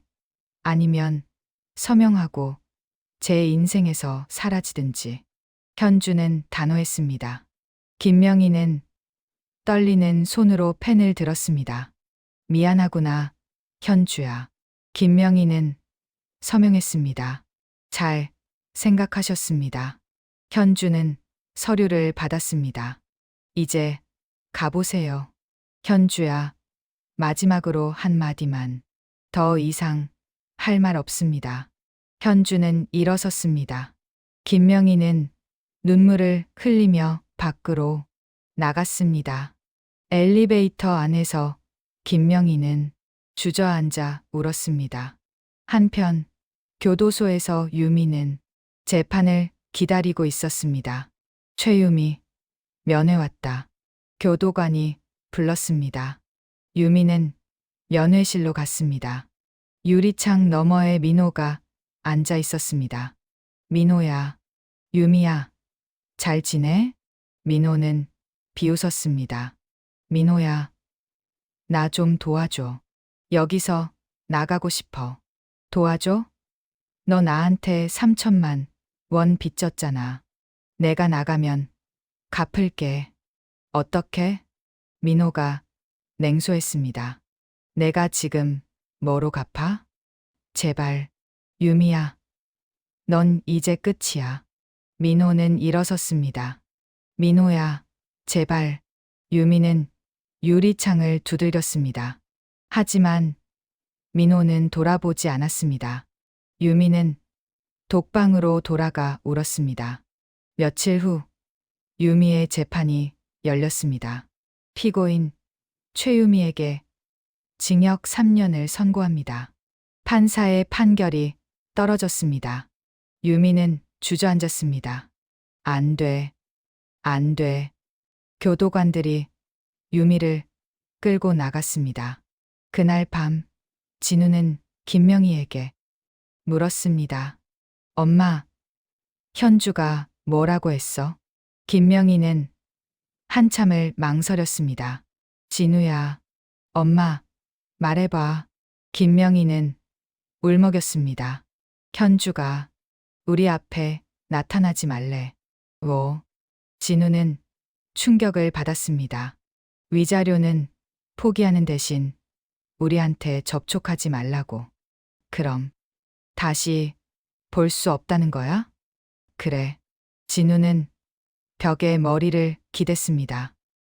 아니면 서명하고 제 인생에서 사라지든지. 현주는 단호했습니다. 김명희는 떨리는 손으로 펜을 들었습니다. 미안하구나, 현주야. 김명희는 서명했습니다. 잘 생각하셨습니다. 현주는 서류를 받았습니다. 이제 가보세요. 현주야, 마지막으로 한마디만. 더 이상 할 말 없습니다. 현주는 일어섰습니다. 김명희는 눈물을 흘리며 밖으로 나갔습니다. 엘리베이터 안에서 김명희는 주저앉아 울었습니다. 한편 교도소에서 유미는 재판을 기다리고 있었습니다. 최유미, 면회 왔다. 교도관이 불렀습니다. 유미는 면회실로 갔습니다. 유리창 너머에 민호가 앉아 있었습니다. 민호야, 유미야, 잘 지내? 민호는 비웃었습니다. 민호야, 나 좀 도와줘. 여기서 나가고 싶어. 도와줘? 너 나한테 3천만 원 빚졌잖아. 내가 나가면 갚을게. 어떻게? 민호가 냉소했습니다. 내가 지금 뭐로 갚아? 제발, 유미야. 넌 이제 끝이야. 민호는 일어섰습니다. 민호야, 제발. 유미는 유리창을 두들겼습니다. 하지만 민호는 돌아보지 않았습니다. 유미는 독방으로 돌아가 울었습니다. 며칠 후 유미의 재판이 열렸습니다. 피고인 최유미에게 징역 3년을 선고합니다. 판사의 판결이 떨어졌습니다. 유미는 주저앉았습니다. 안 돼, 안 돼. 교도관들이 유미를 끌고 나갔습니다. 그날 밤 진우는 김명희에게 물었습니다. 엄마, 현주가 뭐라고 했어? 김명희는 한참을 망설였습니다. 진우야, 엄마, 말해봐. 김명희는 울먹였습니다. 현주가 우리 앞에 나타나지 말래. 뭐? 진우는 충격을 받았습니다. 위자료는 포기하는 대신 우리한테 접촉하지 말라고. 그럼 다시 볼 수 없다는 거야? 그래. 진우는 벽에 머리를 기댔습니다.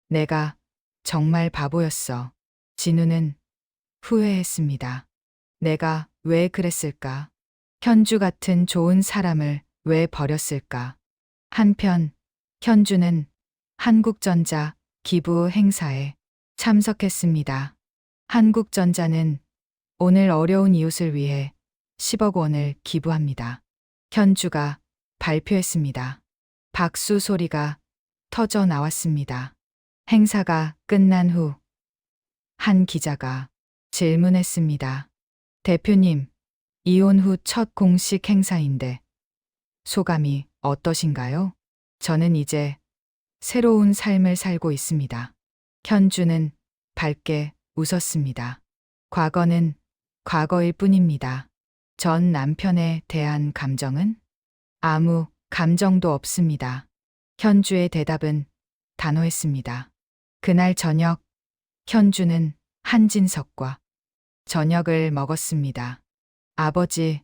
내가 정말 바보였어. 진우는 후회했습니다. 내가 왜 그랬을까? 현주 같은 좋은 사람을 왜 버렸을까? 한편 현주는 한국전자 기부 행사에 참석했습니다. 한국전자는 오늘 어려운 이웃을 위해 10억 원을 기부합니다. 현주가 발표했습니다. 박수 소리가 터져 나왔습니다. 행사가 끝난 후 한 기자가 질문했습니다. 대표님, 이혼 후 첫 공식 행사인데 소감이 어떠신가요? 저는 이제 새로운 삶을 살고 있습니다. 현주는 밝게 웃었습니다. 과거는 과거일 뿐입니다. 전 남편에 대한 감정은 아무 감정도 없습니다. 현주의 대답은 단호했습니다. 그날 저녁, 현주는 한진석과 저녁을 먹었습니다. 아버지,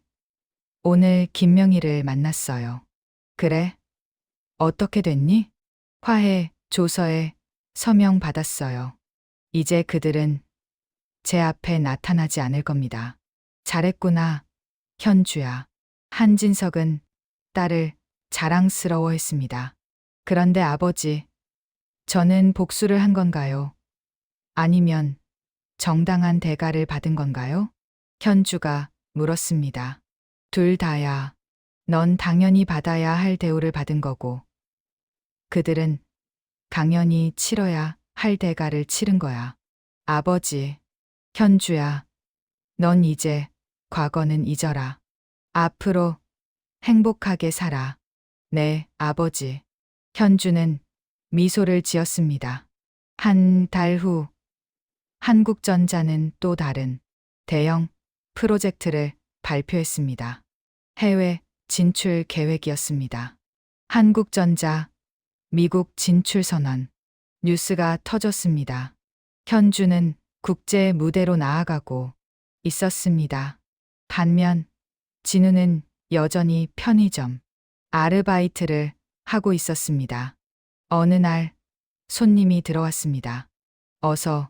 오늘 김명희를 만났어요. 그래? 어떻게 됐니? 화해 조서에 서명 받았어요. 이제 그들은 제 앞에 나타나지 않을 겁니다. 잘했구나, 현주야. 한진석은 딸을 자랑스러워했습니다. 그런데 아버지, 저는 복수를 한 건가요? 아니면 정당한 대가를 받은 건가요? 현주가 물었습니다. 둘 다야. 넌 당연히 받아야 할 대우를 받은 거고, 그들은 당연히 치러야 할 대가를 치른 거야. 아버지, 현주야, 넌 이제 과거는 잊어라. 앞으로 행복하게 살아. 네, 아버지. 현주는 미소를 지었습니다. 한 달 후, 한국전자는 또 다른 대형 프로젝트를 발표했습니다. 해외 진출 계획이었습니다. 한국전자 미국 진출 선언. 뉴스가 터졌습니다. 현주는 국제 무대로 나아가고 있었습니다. 반면 진우는 여전히 편의점 아르바이트를 하고 있었습니다. 어느 날 손님이 들어왔습니다. 어서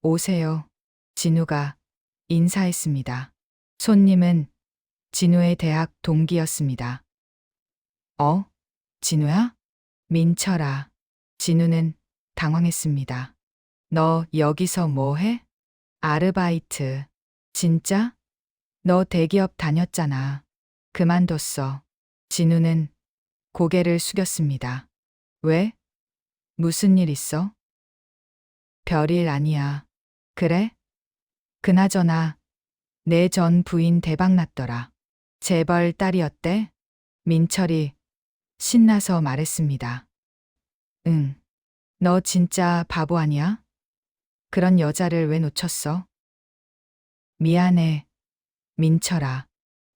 오세요. 진우가 인사했습니다. 손님은 진우의 대학 동기였습니다. 진우야? 민철아. 진우는 당황했습니다. 너 여기서 뭐 해? 아르바이트. 진짜? 너 대기업 다녔잖아. 그만뒀어. 진우는 고개를 숙였습니다. 왜? 무슨 일 있어? 별일 아니야. 그래? 그나저나 내 전 부인 대박났더라. 재벌 딸이었대? 민철이 신나서 말했습니다. 응. 너 진짜 바보 아니야? 그런 여자를 왜 놓쳤어? 미안해. 민철아.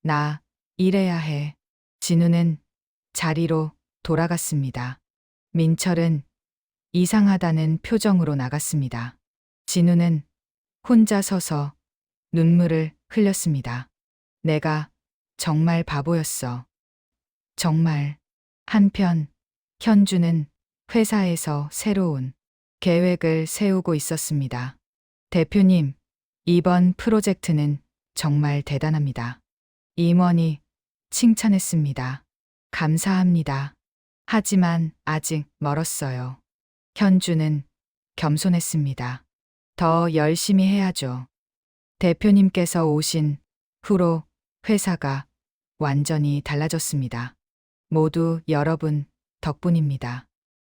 나 일해야 해. 진우는 자리로 돌아갔습니다. 민철은 이상하다는 표정으로 나갔습니다. 진우는 혼자 서서 눈물을 흘렸습니다. 내가 정말 바보였어. 정말. 한편 현주는 회사에서 새로운 계획을 세우고 있었습니다. 대표님, 이번 프로젝트는 정말 대단합니다. 임원이 칭찬했습니다. 감사합니다. 하지만 아직 멀었어요. 현주는 겸손했습니다. 더 열심히 해야죠. 대표님께서 오신 후로 회사가 완전히 달라졌습니다. 모두 여러분 덕분입니다.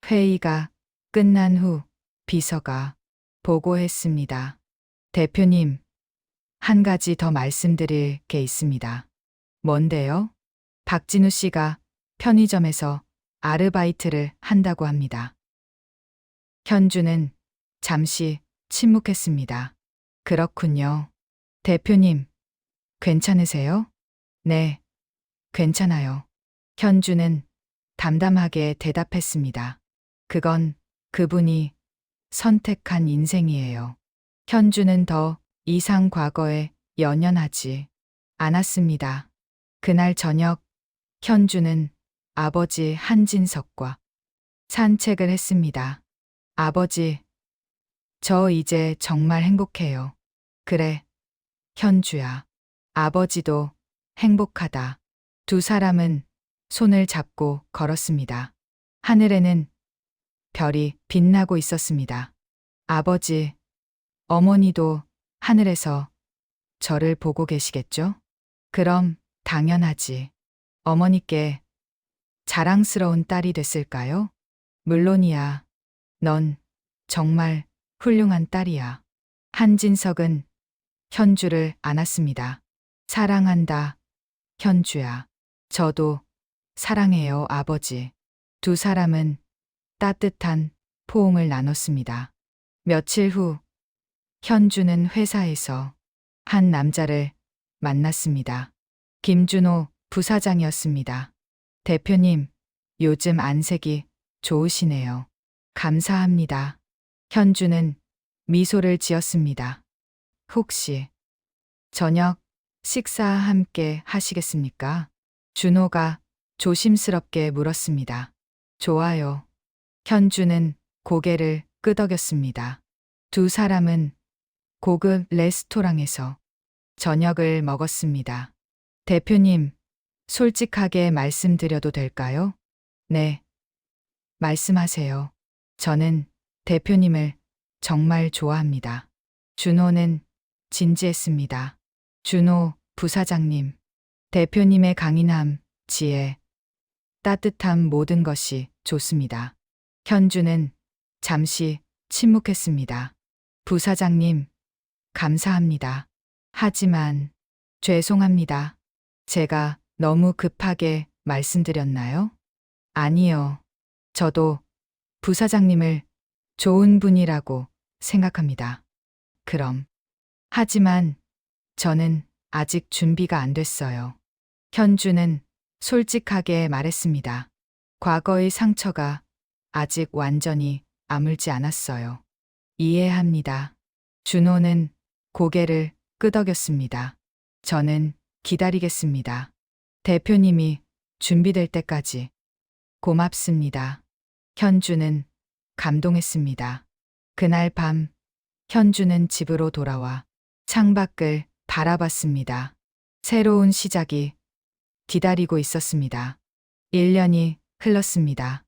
회의가 끝난 후 비서가 보고했습니다. 대표님, 한 가지 더 말씀드릴 게 있습니다. 뭔데요? 박진우 씨가 편의점에서 아르바이트를 한다고 합니다. 현주는 잠시 침묵했습니다. 그렇군요. 대표님, 괜찮으세요? 네, 괜찮아요. 현주는 담담하게 대답했습니다. 그건 그분이 선택한 인생이에요. 현주는 더 이상 과거에 연연하지 않았습니다. 그날 저녁, 현주는 아버지 한진석과 산책을 했습니다. 아버지, 저 이제 정말 행복해요. 그래, 현주야. 아버지도 행복하다. 두 사람은 손을 잡고 걸었습니다. 하늘에는 별이 빛나고 있었습니다. 아버지, 어머니도 하늘에서 저를 보고 계시겠죠? 그럼 당연하지. 어머니께 자랑스러운 딸이 됐을까요? 물론이야. 넌 정말 훌륭한 딸이야. 한진석은 현주를 안았습니다. 사랑한다, 현주야. 저도 사랑해요, 아버지. 두 사람은 따뜻한 포옹을 나눴습니다. 며칠 후, 현주는 회사에서 한 남자를 만났습니다. 김준호 부사장이었습니다. 대표님, 요즘 안색이 좋으시네요. 감사합니다. 현주는 미소를 지었습니다. 혹시 저녁 식사 함께 하시겠습니까? 준호가 조심스럽게 물었습니다. 좋아요. 현주는 고개를 끄덕였습니다. 두 사람은 고급 레스토랑에서 저녁을 먹었습니다. 대표님, 솔직하게 말씀드려도 될까요? 네, 말씀하세요. 저는 대표님을 정말 좋아합니다. 준호는 진지했습니다. 준호 부사장님, 대표님의 강인함, 지혜, 따뜻함 모든 것이 좋습니다. 현주는 잠시 침묵했습니다. 부사장님, 감사합니다. 하지만 죄송합니다. 제가 너무 급하게 말씀드렸나요? 아니요. 저도 부사장님을 좋은 분이라고 생각합니다. 그럼. 하지만 저는 아직 준비가 안 됐어요. 현주는 솔직하게 말했습니다. 과거의 상처가 아직 완전히 아물지 않았어요. 이해합니다. 준호는 고개를 끄덕였습니다. 저는 기다리겠습니다. 대표님이 준비될 때까지. 고맙습니다. 현주는 감동했습니다. 그날 밤 현주는 집으로 돌아와 창밖을 바라봤습니다. 새로운 시작이 기다리고 있었습니다. 1년이 흘렀습니다.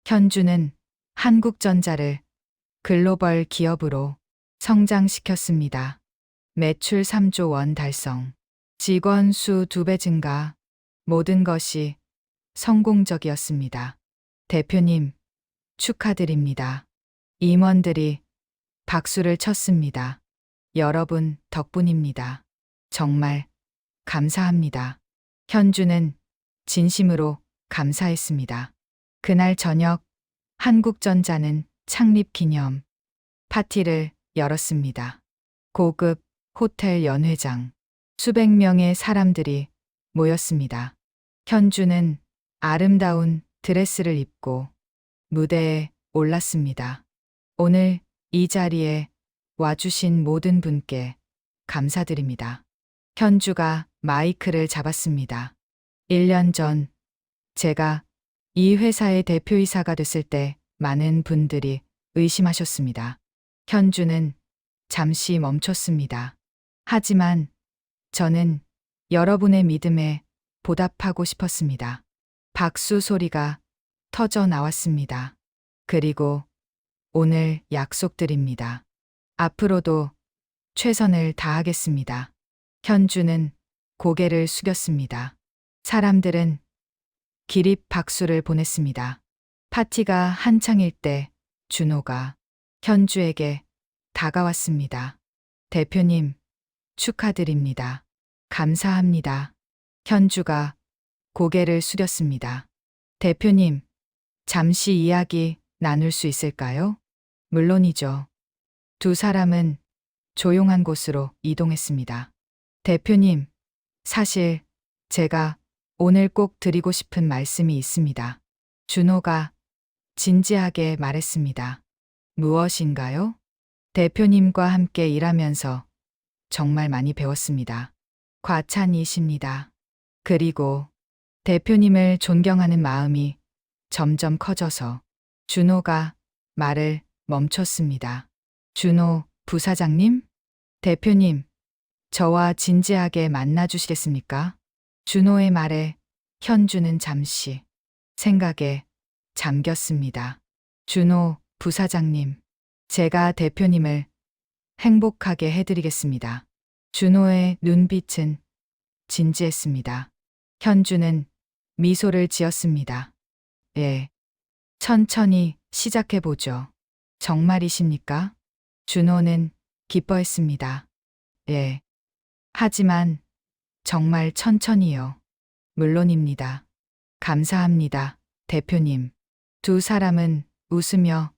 현주는 한국전자를 글로벌 기업으로 성장시켰습니다. 매출 3조 원 달성, 직원 수 2배 증가, 모든 것이 성공적이었습니다. 대표님, 축하드립니다. 임원들이 박수를 쳤습니다. 여러분 덕분입니다. 정말 감사합니다. 현주는 진심으로 감사했습니다. 그날 저녁 한국전자는 창립 기념 파티를 열었습니다. 고급 호텔 연회장, 수백 명의 사람들이 모였습니다. 현주는 아름다운 드레스를 입고 무대에 올랐습니다. 오늘 이 자리에 와주신 모든 분께 감사드립니다. 현주가 마이크를 잡았습니다. 1년 전 제가 이 회사의 대표이사가 됐을 때 많은 분들이 의심하셨습니다. 현주는 잠시 멈췄습니다. 하지만 저는 여러분의 믿음에 보답하고 싶었습니다. 박수 소리가 터져 나왔습니다. 그리고 오늘 약속드립니다. 앞으로도 최선을 다하겠습니다. 현주는 고개를 숙였습니다. 사람들은 기립 박수를 보냈습니다. 파티가 한창일 때 준호가 현주에게 다가왔습니다. 대표님, 축하드립니다. 감사합니다. 현주가 고개를 숙였습니다. 대표님, 잠시 이야기 나눌 수 있을까요? 물론이죠. 두 사람은 조용한 곳으로 이동했습니다. 대표님, 사실 제가 오늘 꼭 드리고 싶은 말씀이 있습니다. 준호가 진지하게 말했습니다. 무엇인가요? 대표님과 함께 일하면서 정말 많이 배웠습니다. 과찬이십니다. 그리고 대표님을 존경하는 마음이 점점 커져서 준호가 말을 멈췄습니다. 준호 부사장님? 대표님, 저와 진지하게 만나 주시겠습니까? 준호의 말에 현주는 잠시 생각에 잠겼습니다. 준호 부사장님, 제가 대표님을 행복하게 해드리겠습니다. 준호의 눈빛은 진지했습니다. 현주는 미소를 지었습니다. 예. 천천히 시작해보죠. 정말이십니까? 준호는 기뻐했습니다. 예. 하지만 정말 천천히요. 물론입니다. 감사합니다, 대표님. 두 사람은 웃으며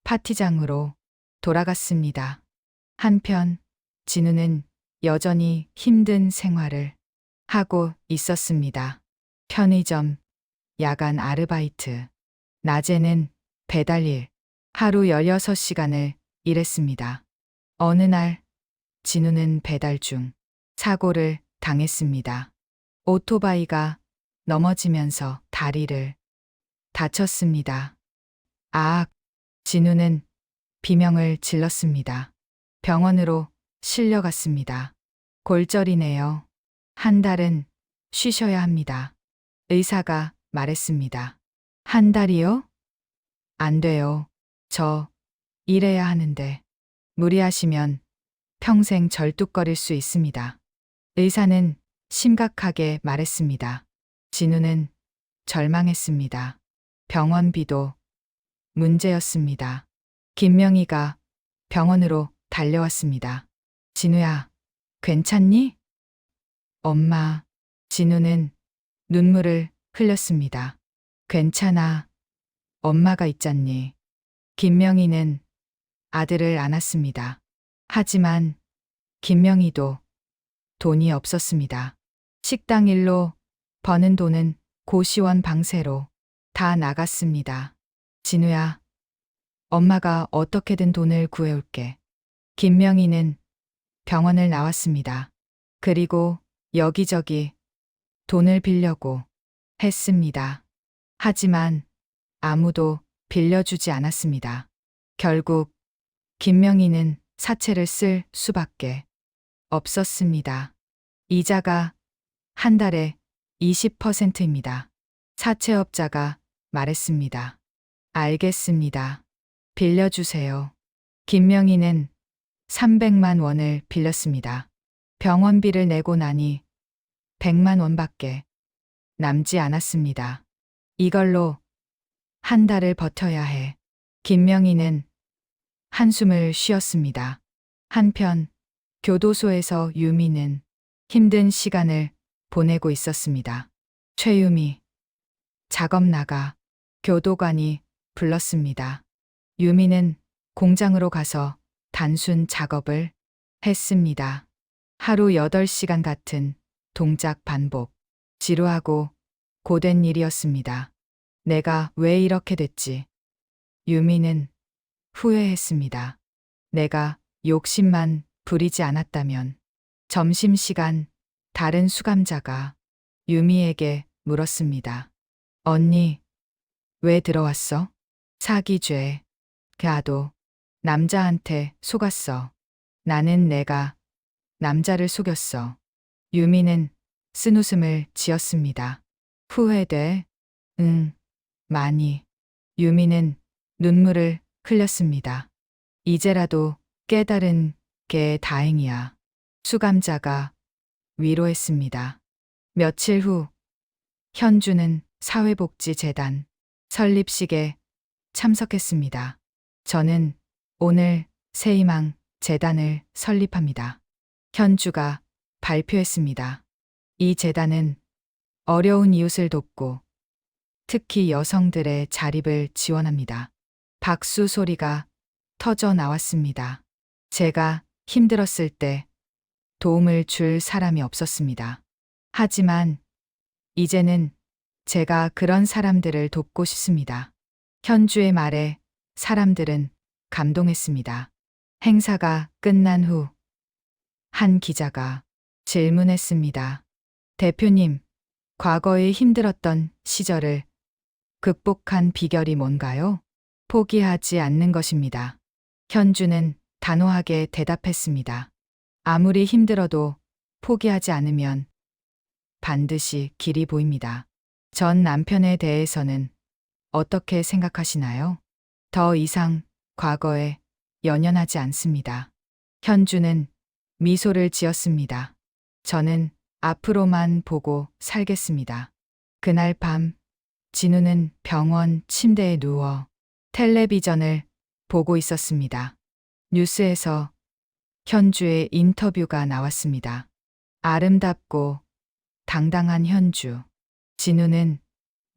파티장으로 돌아갔습니다. 한편 진우는 여전히 힘든 생활을 하고 있었습니다. 편의점, 야간 아르바이트, 낮에는 배달일, 하루 16시간을 일했습니다. 어느 날 진우는 배달 중 사고를 당했습니다. 오토바이가 넘어지면서 다리를 다쳤습니다. 진우는 비명을 질렀습니다. 병원으로 실려갔습니다. 골절이네요. 한 달은 쉬셔야 합니다. 의사가 말했습니다. 한 달이요? 안 돼요. 저 일해야 하는데. 무리하시면 평생 절뚝거릴 수 있습니다. 의사는 심각하게 말했습니다. 진우는 절망했습니다. 병원비도 문제였습니다. 김명희가 병원으로 달려왔습니다. 진우야, 괜찮니? 엄마, 진우는 눈물을 흘렸습니다. 괜찮아. 엄마가 있잖니. 김명희는 아들을 안았습니다. 하지만 김명희도 돈이 없었습니다. 식당 일로 버는 돈은 고시원 방세로 다 나갔습니다. 진우야, 엄마가 어떻게든 돈을 구해올게. 김명희는 병원을 나왔습니다. 그리고 여기저기 돈을 빌려고 했습니다. 하지만 아무도 빌려주지 않았습니다. 결국 김명희는 사채를 쓸 수밖에 없었습니다. 이자가 한 달에 20%입니다. 사채업자가 말했습니다. 알겠습니다. 빌려주세요. 김명희는 300만 원을 빌렸습니다. 병원비를 내고 나니 100만 원밖에 남지 않았습니다. 이걸로 한 달을 버텨야 해. 김명희는 한숨을 쉬었습니다. 한편 교도소에서 유미는 힘든 시간을 보내고 있었습니다. 최유미, 작업 나가. 교도관이 불렀습니다. 유미는 공장으로 가서 단순 작업을 했습니다. 하루 8시간 같은 동작 반복. 지루하고 고된 일이었습니다. 내가 왜 이렇게 됐지? 유미는 후회했습니다. 내가 욕심만 부리지 않았다면. 점심시간 다른 수감자가 유미에게 물었습니다. 언니, 왜 들어왔어? 사기죄. 걔도 남자한테 속았어. 나는 내가 남자를 속였어. 유미는 쓴웃음을 지었습니다. 후회돼? 응, 많이. 유미는 눈물을 흘렸습니다. 이제라도 깨달은 게 다행이야. 수감자가 위로했습니다. 며칠 후 현주는 사회복지재단 설립식에 참석했습니다. 저는 오늘 새희망 재단을 설립합니다. 현주가 발표했습니다. 이 재단은 어려운 이웃을 돕고 특히 여성들의 자립을 지원합니다. 박수 소리가 터져 나왔습니다. 제가 힘들었을 때 도움을 줄 사람이 없었습니다. 하지만 이제는 제가 그런 사람들을 돕고 싶습니다. 현주의 말에 사람들은 감동했습니다. 행사가 끝난 후 한 기자가 질문했습니다. 대표님, 과거에 힘들었던 시절을 극복한 비결이 뭔가요? 포기하지 않는 것입니다. 현주는 단호하게 대답했습니다. 아무리 힘들어도 포기하지 않으면 반드시 길이 보입니다. 전 남편에 대해서는 어떻게 생각하시나요? 더 이상 과거에 연연하지 않습니다. 현주는 미소를 지었습니다. 저는 앞으로만 보고 살겠습니다. 그날 밤 진우는 병원 침대에 누워 텔레비전을 보고 있었습니다. 뉴스에서 현주의 인터뷰가 나왔습니다. 아름답고 당당한 현주. 진우는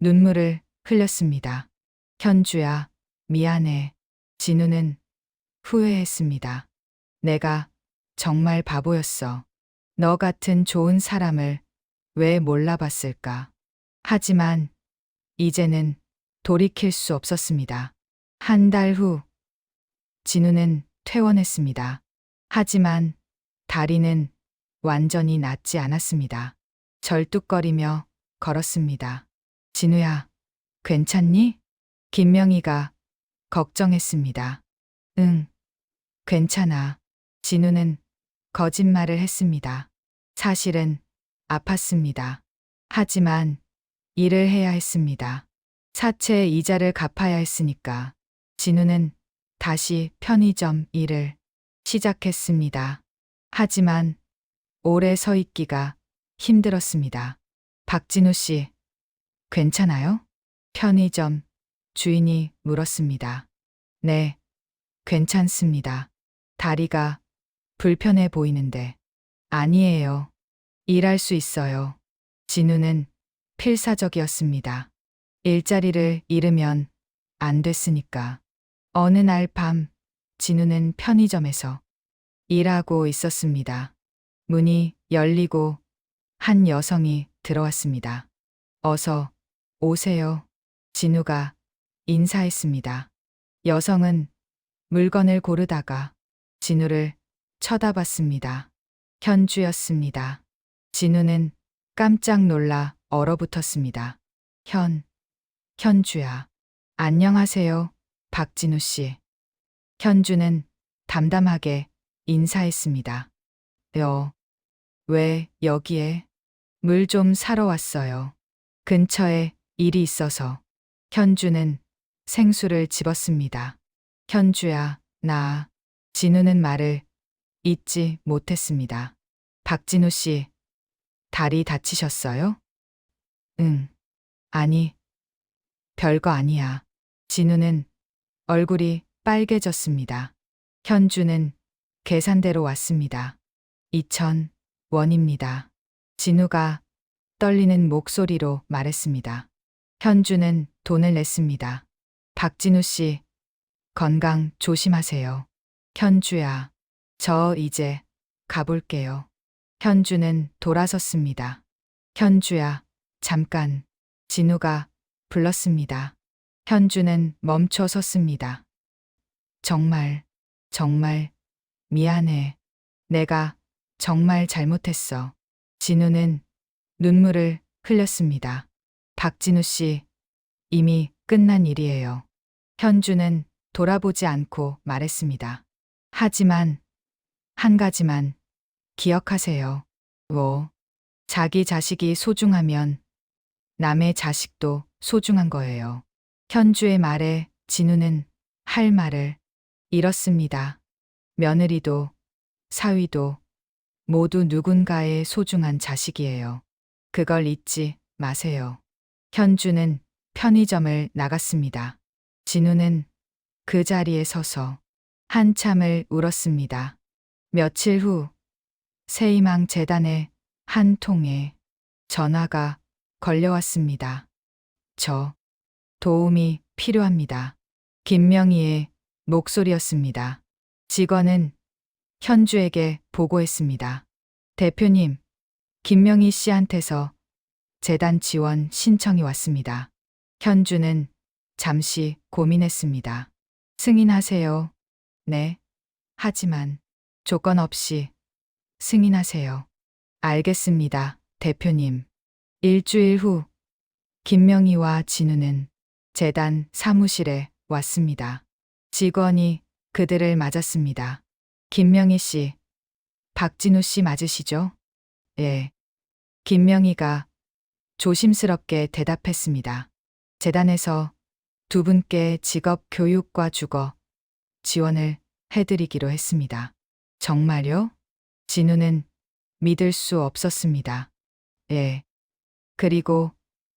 눈물을 흘렸습니다. 현주야, 미안해. 진우는 후회했습니다. 내가 정말 바보였어. 너 같은 좋은 사람을 왜 몰라봤을까? 하지만 이제는 돌이킬 수 없었습니다. 한 달 후 진우는 퇴원했습니다. 하지만 다리는 완전히 낫지 않았습니다. 절뚝거리며 걸었습니다. 진우야, 괜찮니? 김명희가 걱정했습니다. 응, 괜찮아. 진우는 거짓말을 했습니다. 사실은 아팠습니다. 하지만 일을 해야 했습니다. 사채 이자를 갚아야 했으니까. 진우는 다시 편의점 일을 시작했습니다. 하지만 오래 서 있기가 힘들었습니다. 박진우 씨, 괜찮아요? 편의점 주인이 물었습니다. 네, 괜찮습니다. 다리가 불편해 보이는데. 아니에요. 일할 수 있어요. 진우는 필사적이었습니다. 일자리를 잃으면 안 됐으니까. 어느 날 밤, 진우는 편의점에서 일하고 있었습니다. 문이 열리고 한 여성이 들어왔습니다. 어서 오세요. 진우가 인사했습니다. 여성은 물건을 고르다가 진우를 쳐다봤습니다. 현주였습니다. 진우는 깜짝 놀라 얼어붙었습니다. 현주야. 안녕하세요, 박진우 씨. 현주는 담담하게 인사했습니다. 왜 여기에? 물 좀 사러 왔어요. 근처에 일이 있어서. 현주는 생수를 집었습니다. 현주야, 진우는 말을 잊지 못했습니다. 박진우 씨, 다리 다치셨어요? 응. 아니, 별거 아니야. 진우는 얼굴이 빨개졌습니다. 현주는 계산대로 왔습니다. 2,000원입니다. 진우가 떨리는 목소리로 말했습니다. 현주는 돈을 냈습니다. 박진우 씨, 건강 조심하세요. 현주야, 저 이제 가볼게요. 현주는 돌아섰습니다. 현주야, 잠깐. 진우가 불렀습니다. 현주는 멈춰 섰습니다. 정말 미안해. 내가 정말 잘못했어. 진우는 눈물을 흘렸습니다. 박진우 씨, 이미 끝난 일이에요. 현주는 돌아보지 않고 말했습니다. 하지만 한 가지만 기억하세요. 자기 자식이 소중하면 남의 자식도 소중한 거예요. 현주의 말에 진우는 할 말을 잃었습니다. 며느리도 사위도 모두 누군가의 소중한 자식이에요. 그걸 잊지 마세요. 현주는 편의점을 나갔습니다. 진우는 그 자리에 서서 한참을 울었습니다. 며칠 후 새희망 재단의 한 통에 전화가 걸려왔습니다. 저 도움이 필요합니다. 김명희의 목소리였습니다. 직원은 현주에게 보고했습니다. 대표님, 김명희 씨한테서 재단 지원 신청이 왔습니다. 현주는 잠시 고민했습니다. 승인하세요. 네. 하지만 조건 없이 승인하세요. 알겠습니다, 대표님. 일주일 후 김명희와 진우는 재단 사무실에 왔습니다. 직원이 그들을 맞았습니다. 김명희 씨, 박진우 씨 맞으시죠? 예. 김명희가 조심스럽게 대답했습니다. 재단에서 두 분께 직업 교육과 주거 지원을 해드리기로 했습니다. 정말요? 진우는 믿을 수 없었습니다. 예. 그리고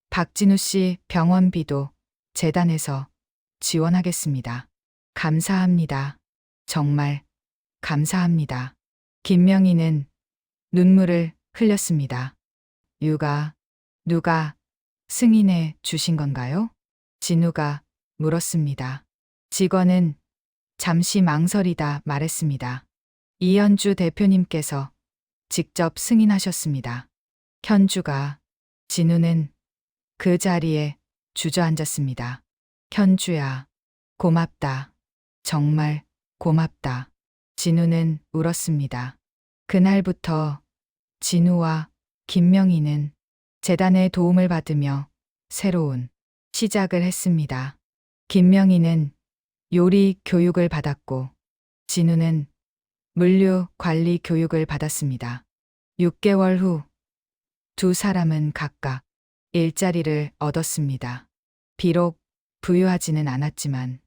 박진우 씨 병원비도 재단에서 지원하겠습니다. 감사합니다. 정말 감사합니다. 김명희는 눈물을 흘렸습니다. 누가 승인해 주신 건가요? 진우가 물었습니다. 직원은 잠시 망설이다 말했습니다. 이현주 대표님께서 직접 승인하셨습니다. 현주가. 진우는 그 자리에 주저앉았습니다. 현주야, 고맙다. 정말 고맙다. 진우는 울었습니다. 그날부터 진우와 김명희는 재단의 도움을 받으며 새로운 시작을 했습니다. 김명희는 요리 교육을 받았고 진우는 물류 관리 교육을 받았습니다. 6개월 후 두 사람은 각각 일자리를 얻었습니다. 비록 부유하지는 않았지만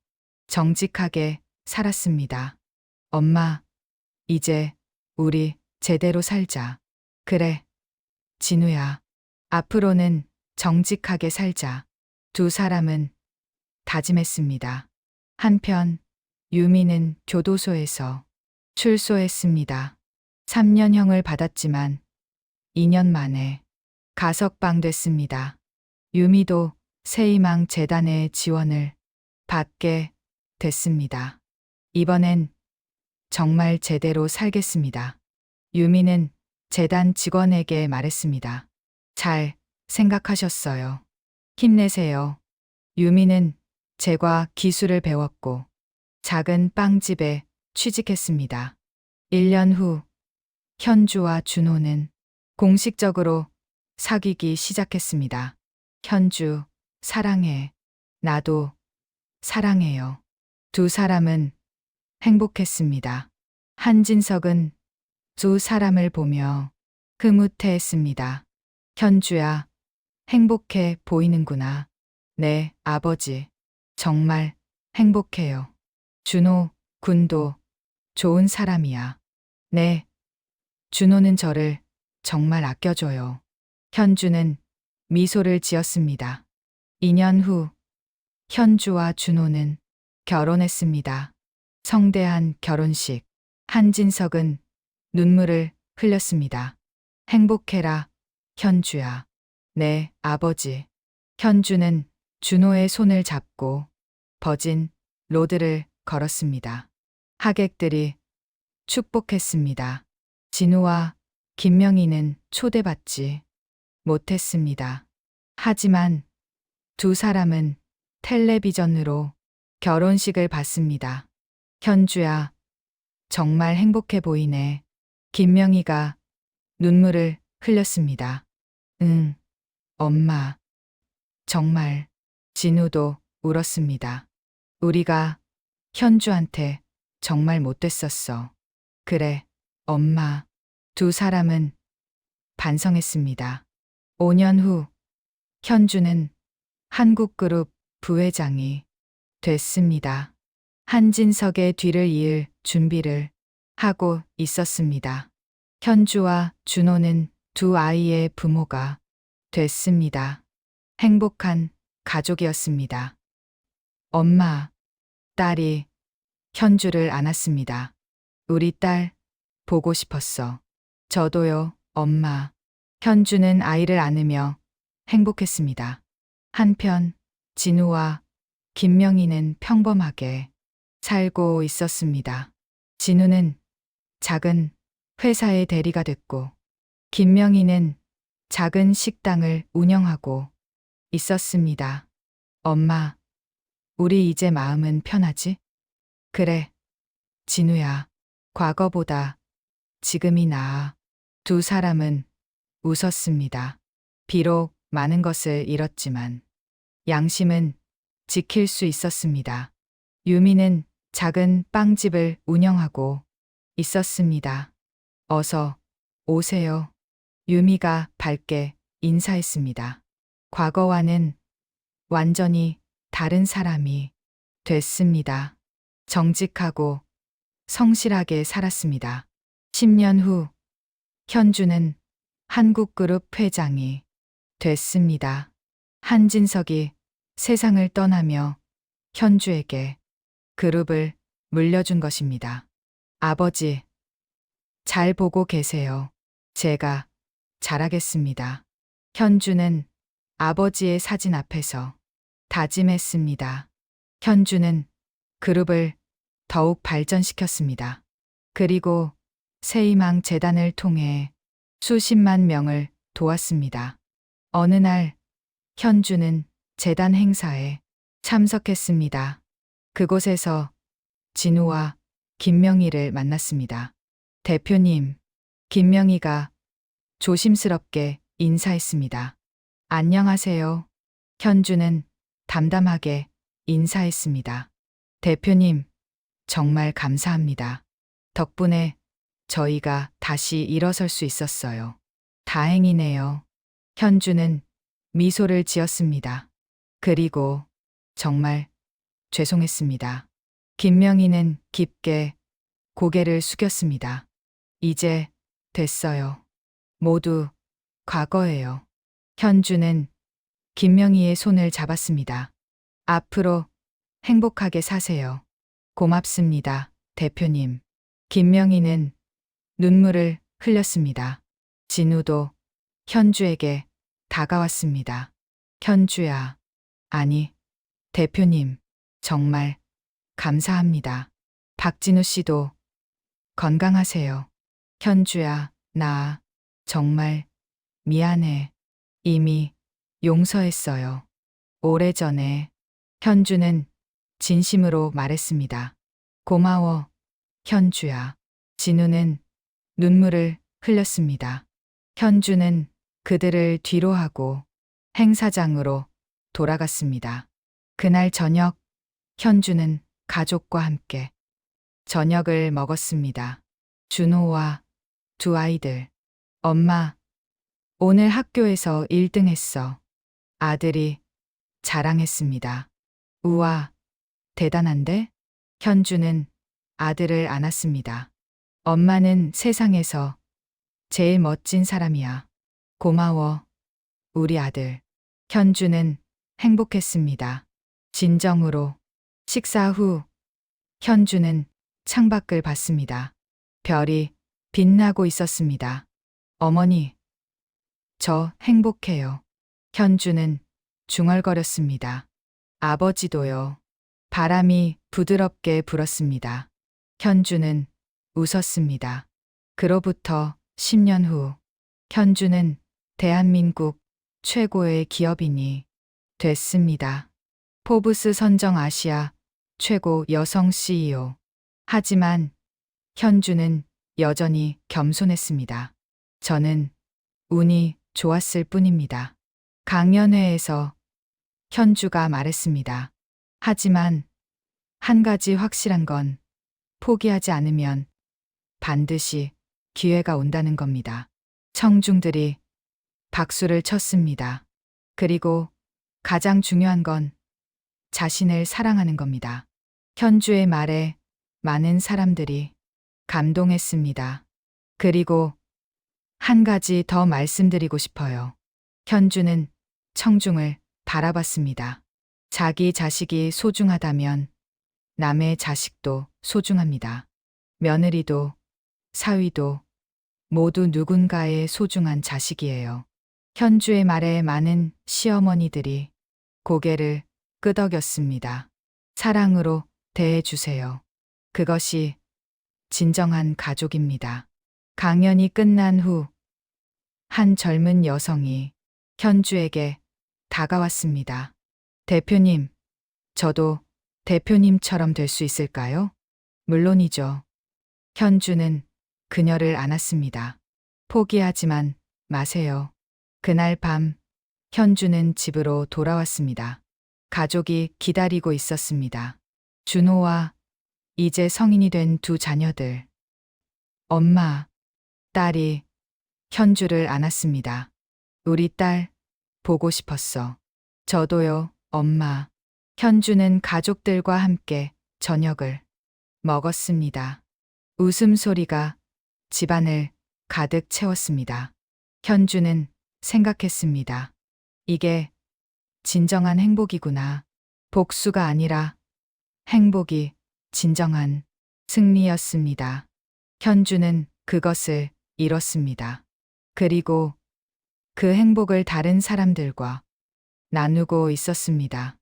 정직하게 살았습니다. 엄마, 이제 우리 제대로 살자. 그래, 진우야. 앞으로는 정직하게 살자. 두 사람은 다짐했습니다. 한편 유미는 교도소에서 출소했습니다. 3년형을 받았지만 2년 만에 가석방됐습니다. 유미도 새희망 재단의 지원을 받게 됐습니다. 이번엔 정말 제대로 살겠습니다. 유미는 재단 직원에게 말했습니다. 잘 생각하셨어요. 힘내세요. 유미는 제과 기술을 배웠고 작은 빵집에 취직했습니다. 1년 후 현주와 준호는 공식적으로 사귀기 시작했습니다. 현주, 사랑해. 나도 사랑해요. 두 사람은 행복했습니다. 한진석은 두 사람을 보며 흐뭇해했습니다. 현주야, 행복해 보이는구나. 네, 아버지. 정말 행복해요. 준호 군도 좋은 사람이야. 네. 준호는 저를 정말 아껴줘요. 현주는 미소를 지었습니다. 2년 후 현주와 준호는 결혼했습니다. 성대한 결혼식. 한진석은 눈물을 흘렸습니다. 행복해라, 현주야. 네, 아버지. 현주는 준호의 손을 잡고 버진 로드를 걸었습니다. 하객들이 축복했습니다. 진우와 김명희는 초대받지 못했습니다. 하지만 두 사람은 텔레비전으로 결혼식을 봤습니다. 현주야, 정말 행복해 보이네. 김명희가 눈물을 흘렸습니다. 응, 엄마. 정말. 진우도 울었습니다. 우리가 현주한테 정말 못됐었어. 그래, 엄마. 두 사람은 반성했습니다. 5년 후 현주는 한국그룹 부회장이 됐습니다. 한진석의 뒤를 이을 준비를 하고 있었습니다. 현주와 준호는 두 아이의 부모가 됐습니다. 행복한 가족이었습니다. 엄마, 딸이 현주를 안았습니다. 우리 딸 보고 싶었어. 저도요, 엄마. 현주는 아이를 안으며 행복했습니다. 한편 진우와 김명희는 평범하게 살고 있었습니다. 진우는 작은 회사의 대리가 됐고 김명희는 작은 식당을 운영하고 있었습니다. 엄마, 우리 이제 마음은 편하지? 그래, 진우야. 과거보다 지금이 나아. 두 사람은 웃었습니다. 비록 많은 것을 잃었지만 양심은 지킬 수 있었습니다. 유미는 작은 빵집을 운영하고 있었습니다. 어서 오세요. 유미가 밝게 인사했습니다. 과거와는 완전히 다른 사람이 됐습니다. 정직하고 성실하게 살았습니다. 10년 후 현주는 한국그룹 회장이 됐습니다. 한진석이 세상을 떠나며 현주에게 그룹을 물려준 것입니다. 아버지, 잘 보고 계세요. 제가 잘하겠습니다. 현주는 아버지의 사진 앞에서 다짐했습니다. 현주는 그룹을 더욱 발전시켰습니다. 그리고 새희망 재단을 통해 수십만 명을 도왔습니다. 어느 날 현주는 재단 행사에 참석했습니다. 그곳에서 진우와 김명희를 만났습니다. 대표님, 김명희가 조심스럽게 인사했습니다. 안녕하세요. 현주는 담담하게 인사했습니다. 대표님, 정말 감사합니다. 덕분에 저희가 다시 일어설 수 있었어요. 다행이네요. 현주는 미소를 지었습니다. 그리고 정말 죄송했습니다. 김명희는 깊게 고개를 숙였습니다. 이제 됐어요. 모두 과거예요. 현주는 김명희의 손을 잡았습니다. 앞으로 행복하게 사세요. 고맙습니다, 대표님. 김명희는 눈물을 흘렸습니다. 진우도 현주에게 다가왔습니다. 현주야, 아니, 대표님, 정말 감사합니다. 박진우 씨도 건강하세요. 현주야, 나 정말 미안해. 이미 용서했어요. 오래전에. 현주는 진심으로 말했습니다. 고마워, 현주야. 진우는 눈물을 흘렸습니다. 현주는 그들을 뒤로하고 행사장으로 돌아갔습니다. 그날 저녁, 현주는 가족과 함께 저녁을 먹었습니다. 준호와 두 아이들. 엄마, 오늘 학교에서 1등 했어. 아들이 자랑했습니다. 우와, 대단한데? 현주는 아들을 안았습니다. 엄마는 세상에서 제일 멋진 사람이야. 고마워, 우리 아들. 현주는 행복했습니다. 진정으로. 식사 후 현주는 창밖을 봤습니다. 별이 빛나고 있었습니다. 어머니, 저 행복해요. 현주는 중얼거렸습니다. 아버지도요. 바람이 부드럽게 불었습니다. 현주는 웃었습니다. 그로부터 10년 후, 현주는 대한민국 최고의 기업인이 됐습니다. 포브스 선정 아시아 최고 여성 CEO. 하지만 현주는 여전히 겸손했습니다. 저는 운이 좋았을 뿐입니다. 강연회에서 현주가 말했습니다. 하지만 한 가지 확실한 건 포기하지 않으면 반드시 기회가 온다는 겁니다. 청중들이 박수를 쳤습니다. 그리고 가장 중요한 건 자신을 사랑하는 겁니다. 현주의 말에 많은 사람들이 감동했습니다. 그리고 한 가지 더 말씀드리고 싶어요. 현주는 청중을 바라봤습니다. 자기 자식이 소중하다면 남의 자식도 소중합니다. 며느리도 사위도 모두 누군가의 소중한 자식이에요. 현주의 말에 많은 시어머니들이 고개를 끄덕였습니다. 사랑으로 대해주세요. 그것이 진정한 가족입니다. 강연이 끝난 후 한 젊은 여성이 현주에게 다가왔습니다. 대표님, 저도 대표님처럼 될 수 있을까요? 물론이죠. 현주는 그녀를 안았습니다. 포기하지만 마세요. 그날 밤, 현주는 집으로 돌아왔습니다. 가족이 기다리고 있었습니다. 준호와 이제 성인이 된 두 자녀들. 엄마, 딸이 현주를 안았습니다. 우리 딸, 보고 싶었어. 저도요, 엄마. 현주는 가족들과 함께 저녁을 먹었습니다. 웃음소리가 집안을 가득 채웠습니다. 현주는 생각했습니다. 이게 진정한 행복이구나. 복수가 아니라 행복이 진정한 승리였습니다. 현주는 그것을 잃었습니다. 그리고 그 행복을 다른 사람들과 나누고 있었습니다.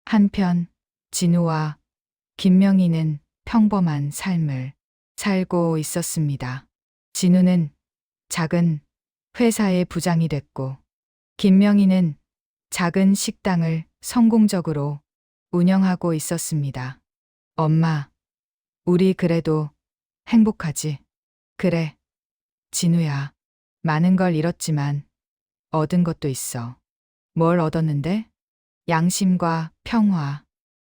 한편 진우와 김명희는 평범한 삶을 살고 있었습니다. 진우는 작은 회사의 부장이 됐고 김명희는 작은 식당을 성공적으로 운영하고 있었습니다. 엄마, 우리 그래도 행복하지? 그래, 진우야. 많은 걸 잃었지만 얻은 것도 있어. 뭘 얻었는데? 양심과 평화,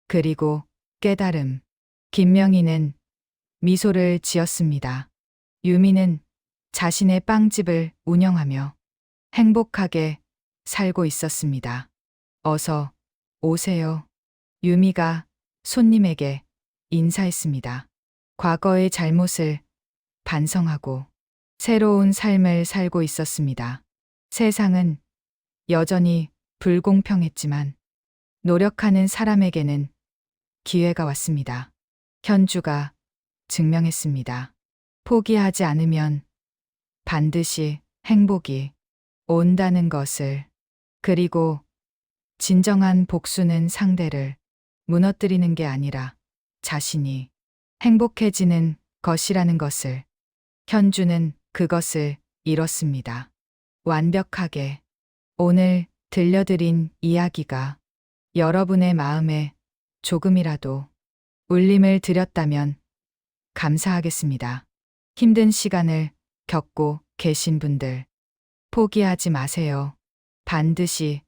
그리고 깨달음. 김명희는 미소를 지었습니다. 유미는 자신의 빵집을 운영하며 행복하게 살고 있었습니다. 어서 오세요. 유미가 손님에게 인사했습니다. 과거의 잘못을 반성하고 새로운 삶을 살고 있었습니다. 세상은 여전히 불공평했지만 노력하는 사람에게는 기회가 왔습니다. 현주가 증명했습니다. 포기하지 않으면 반드시 행복이 온다는 것을. 그리고 진정한 복수는 상대를 무너뜨리는 게 아니라 자신이 행복해지는 것이라는 것을. 현주는 그것을 이뤘습니다. 완벽하게. 오늘 들려드린 이야기가 여러분의 마음에 조금이라도 울림을 드렸다면 감사하겠습니다. 힘든 시간을 겪고 계신 분들, 포기하지 마세요. 반드시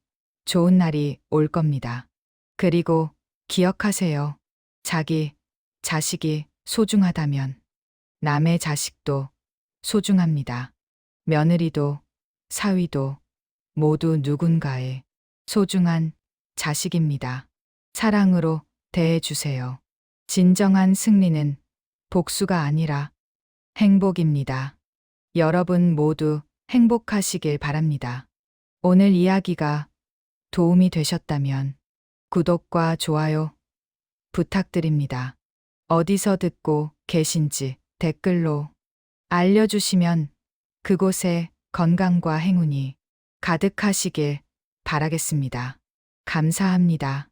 좋은 날이 올 겁니다. 그리고 기억하세요. 자기 자식이 소중하다면 남의 자식도 소중합니다. 며느리도 사위도 모두 누군가의 소중한 자식입니다. 사랑으로 대해주세요. 진정한 승리는 복수가 아니라 행복입니다. 여러분 모두 행복하시길 바랍니다. 오늘 이야기가 도움이 되셨다면 구독과 좋아요 부탁드립니다. 어디서 듣고 계신지 댓글로 알려주시면 그곳에 건강과 행운이 가득하시길 바라겠습니다. 감사합니다.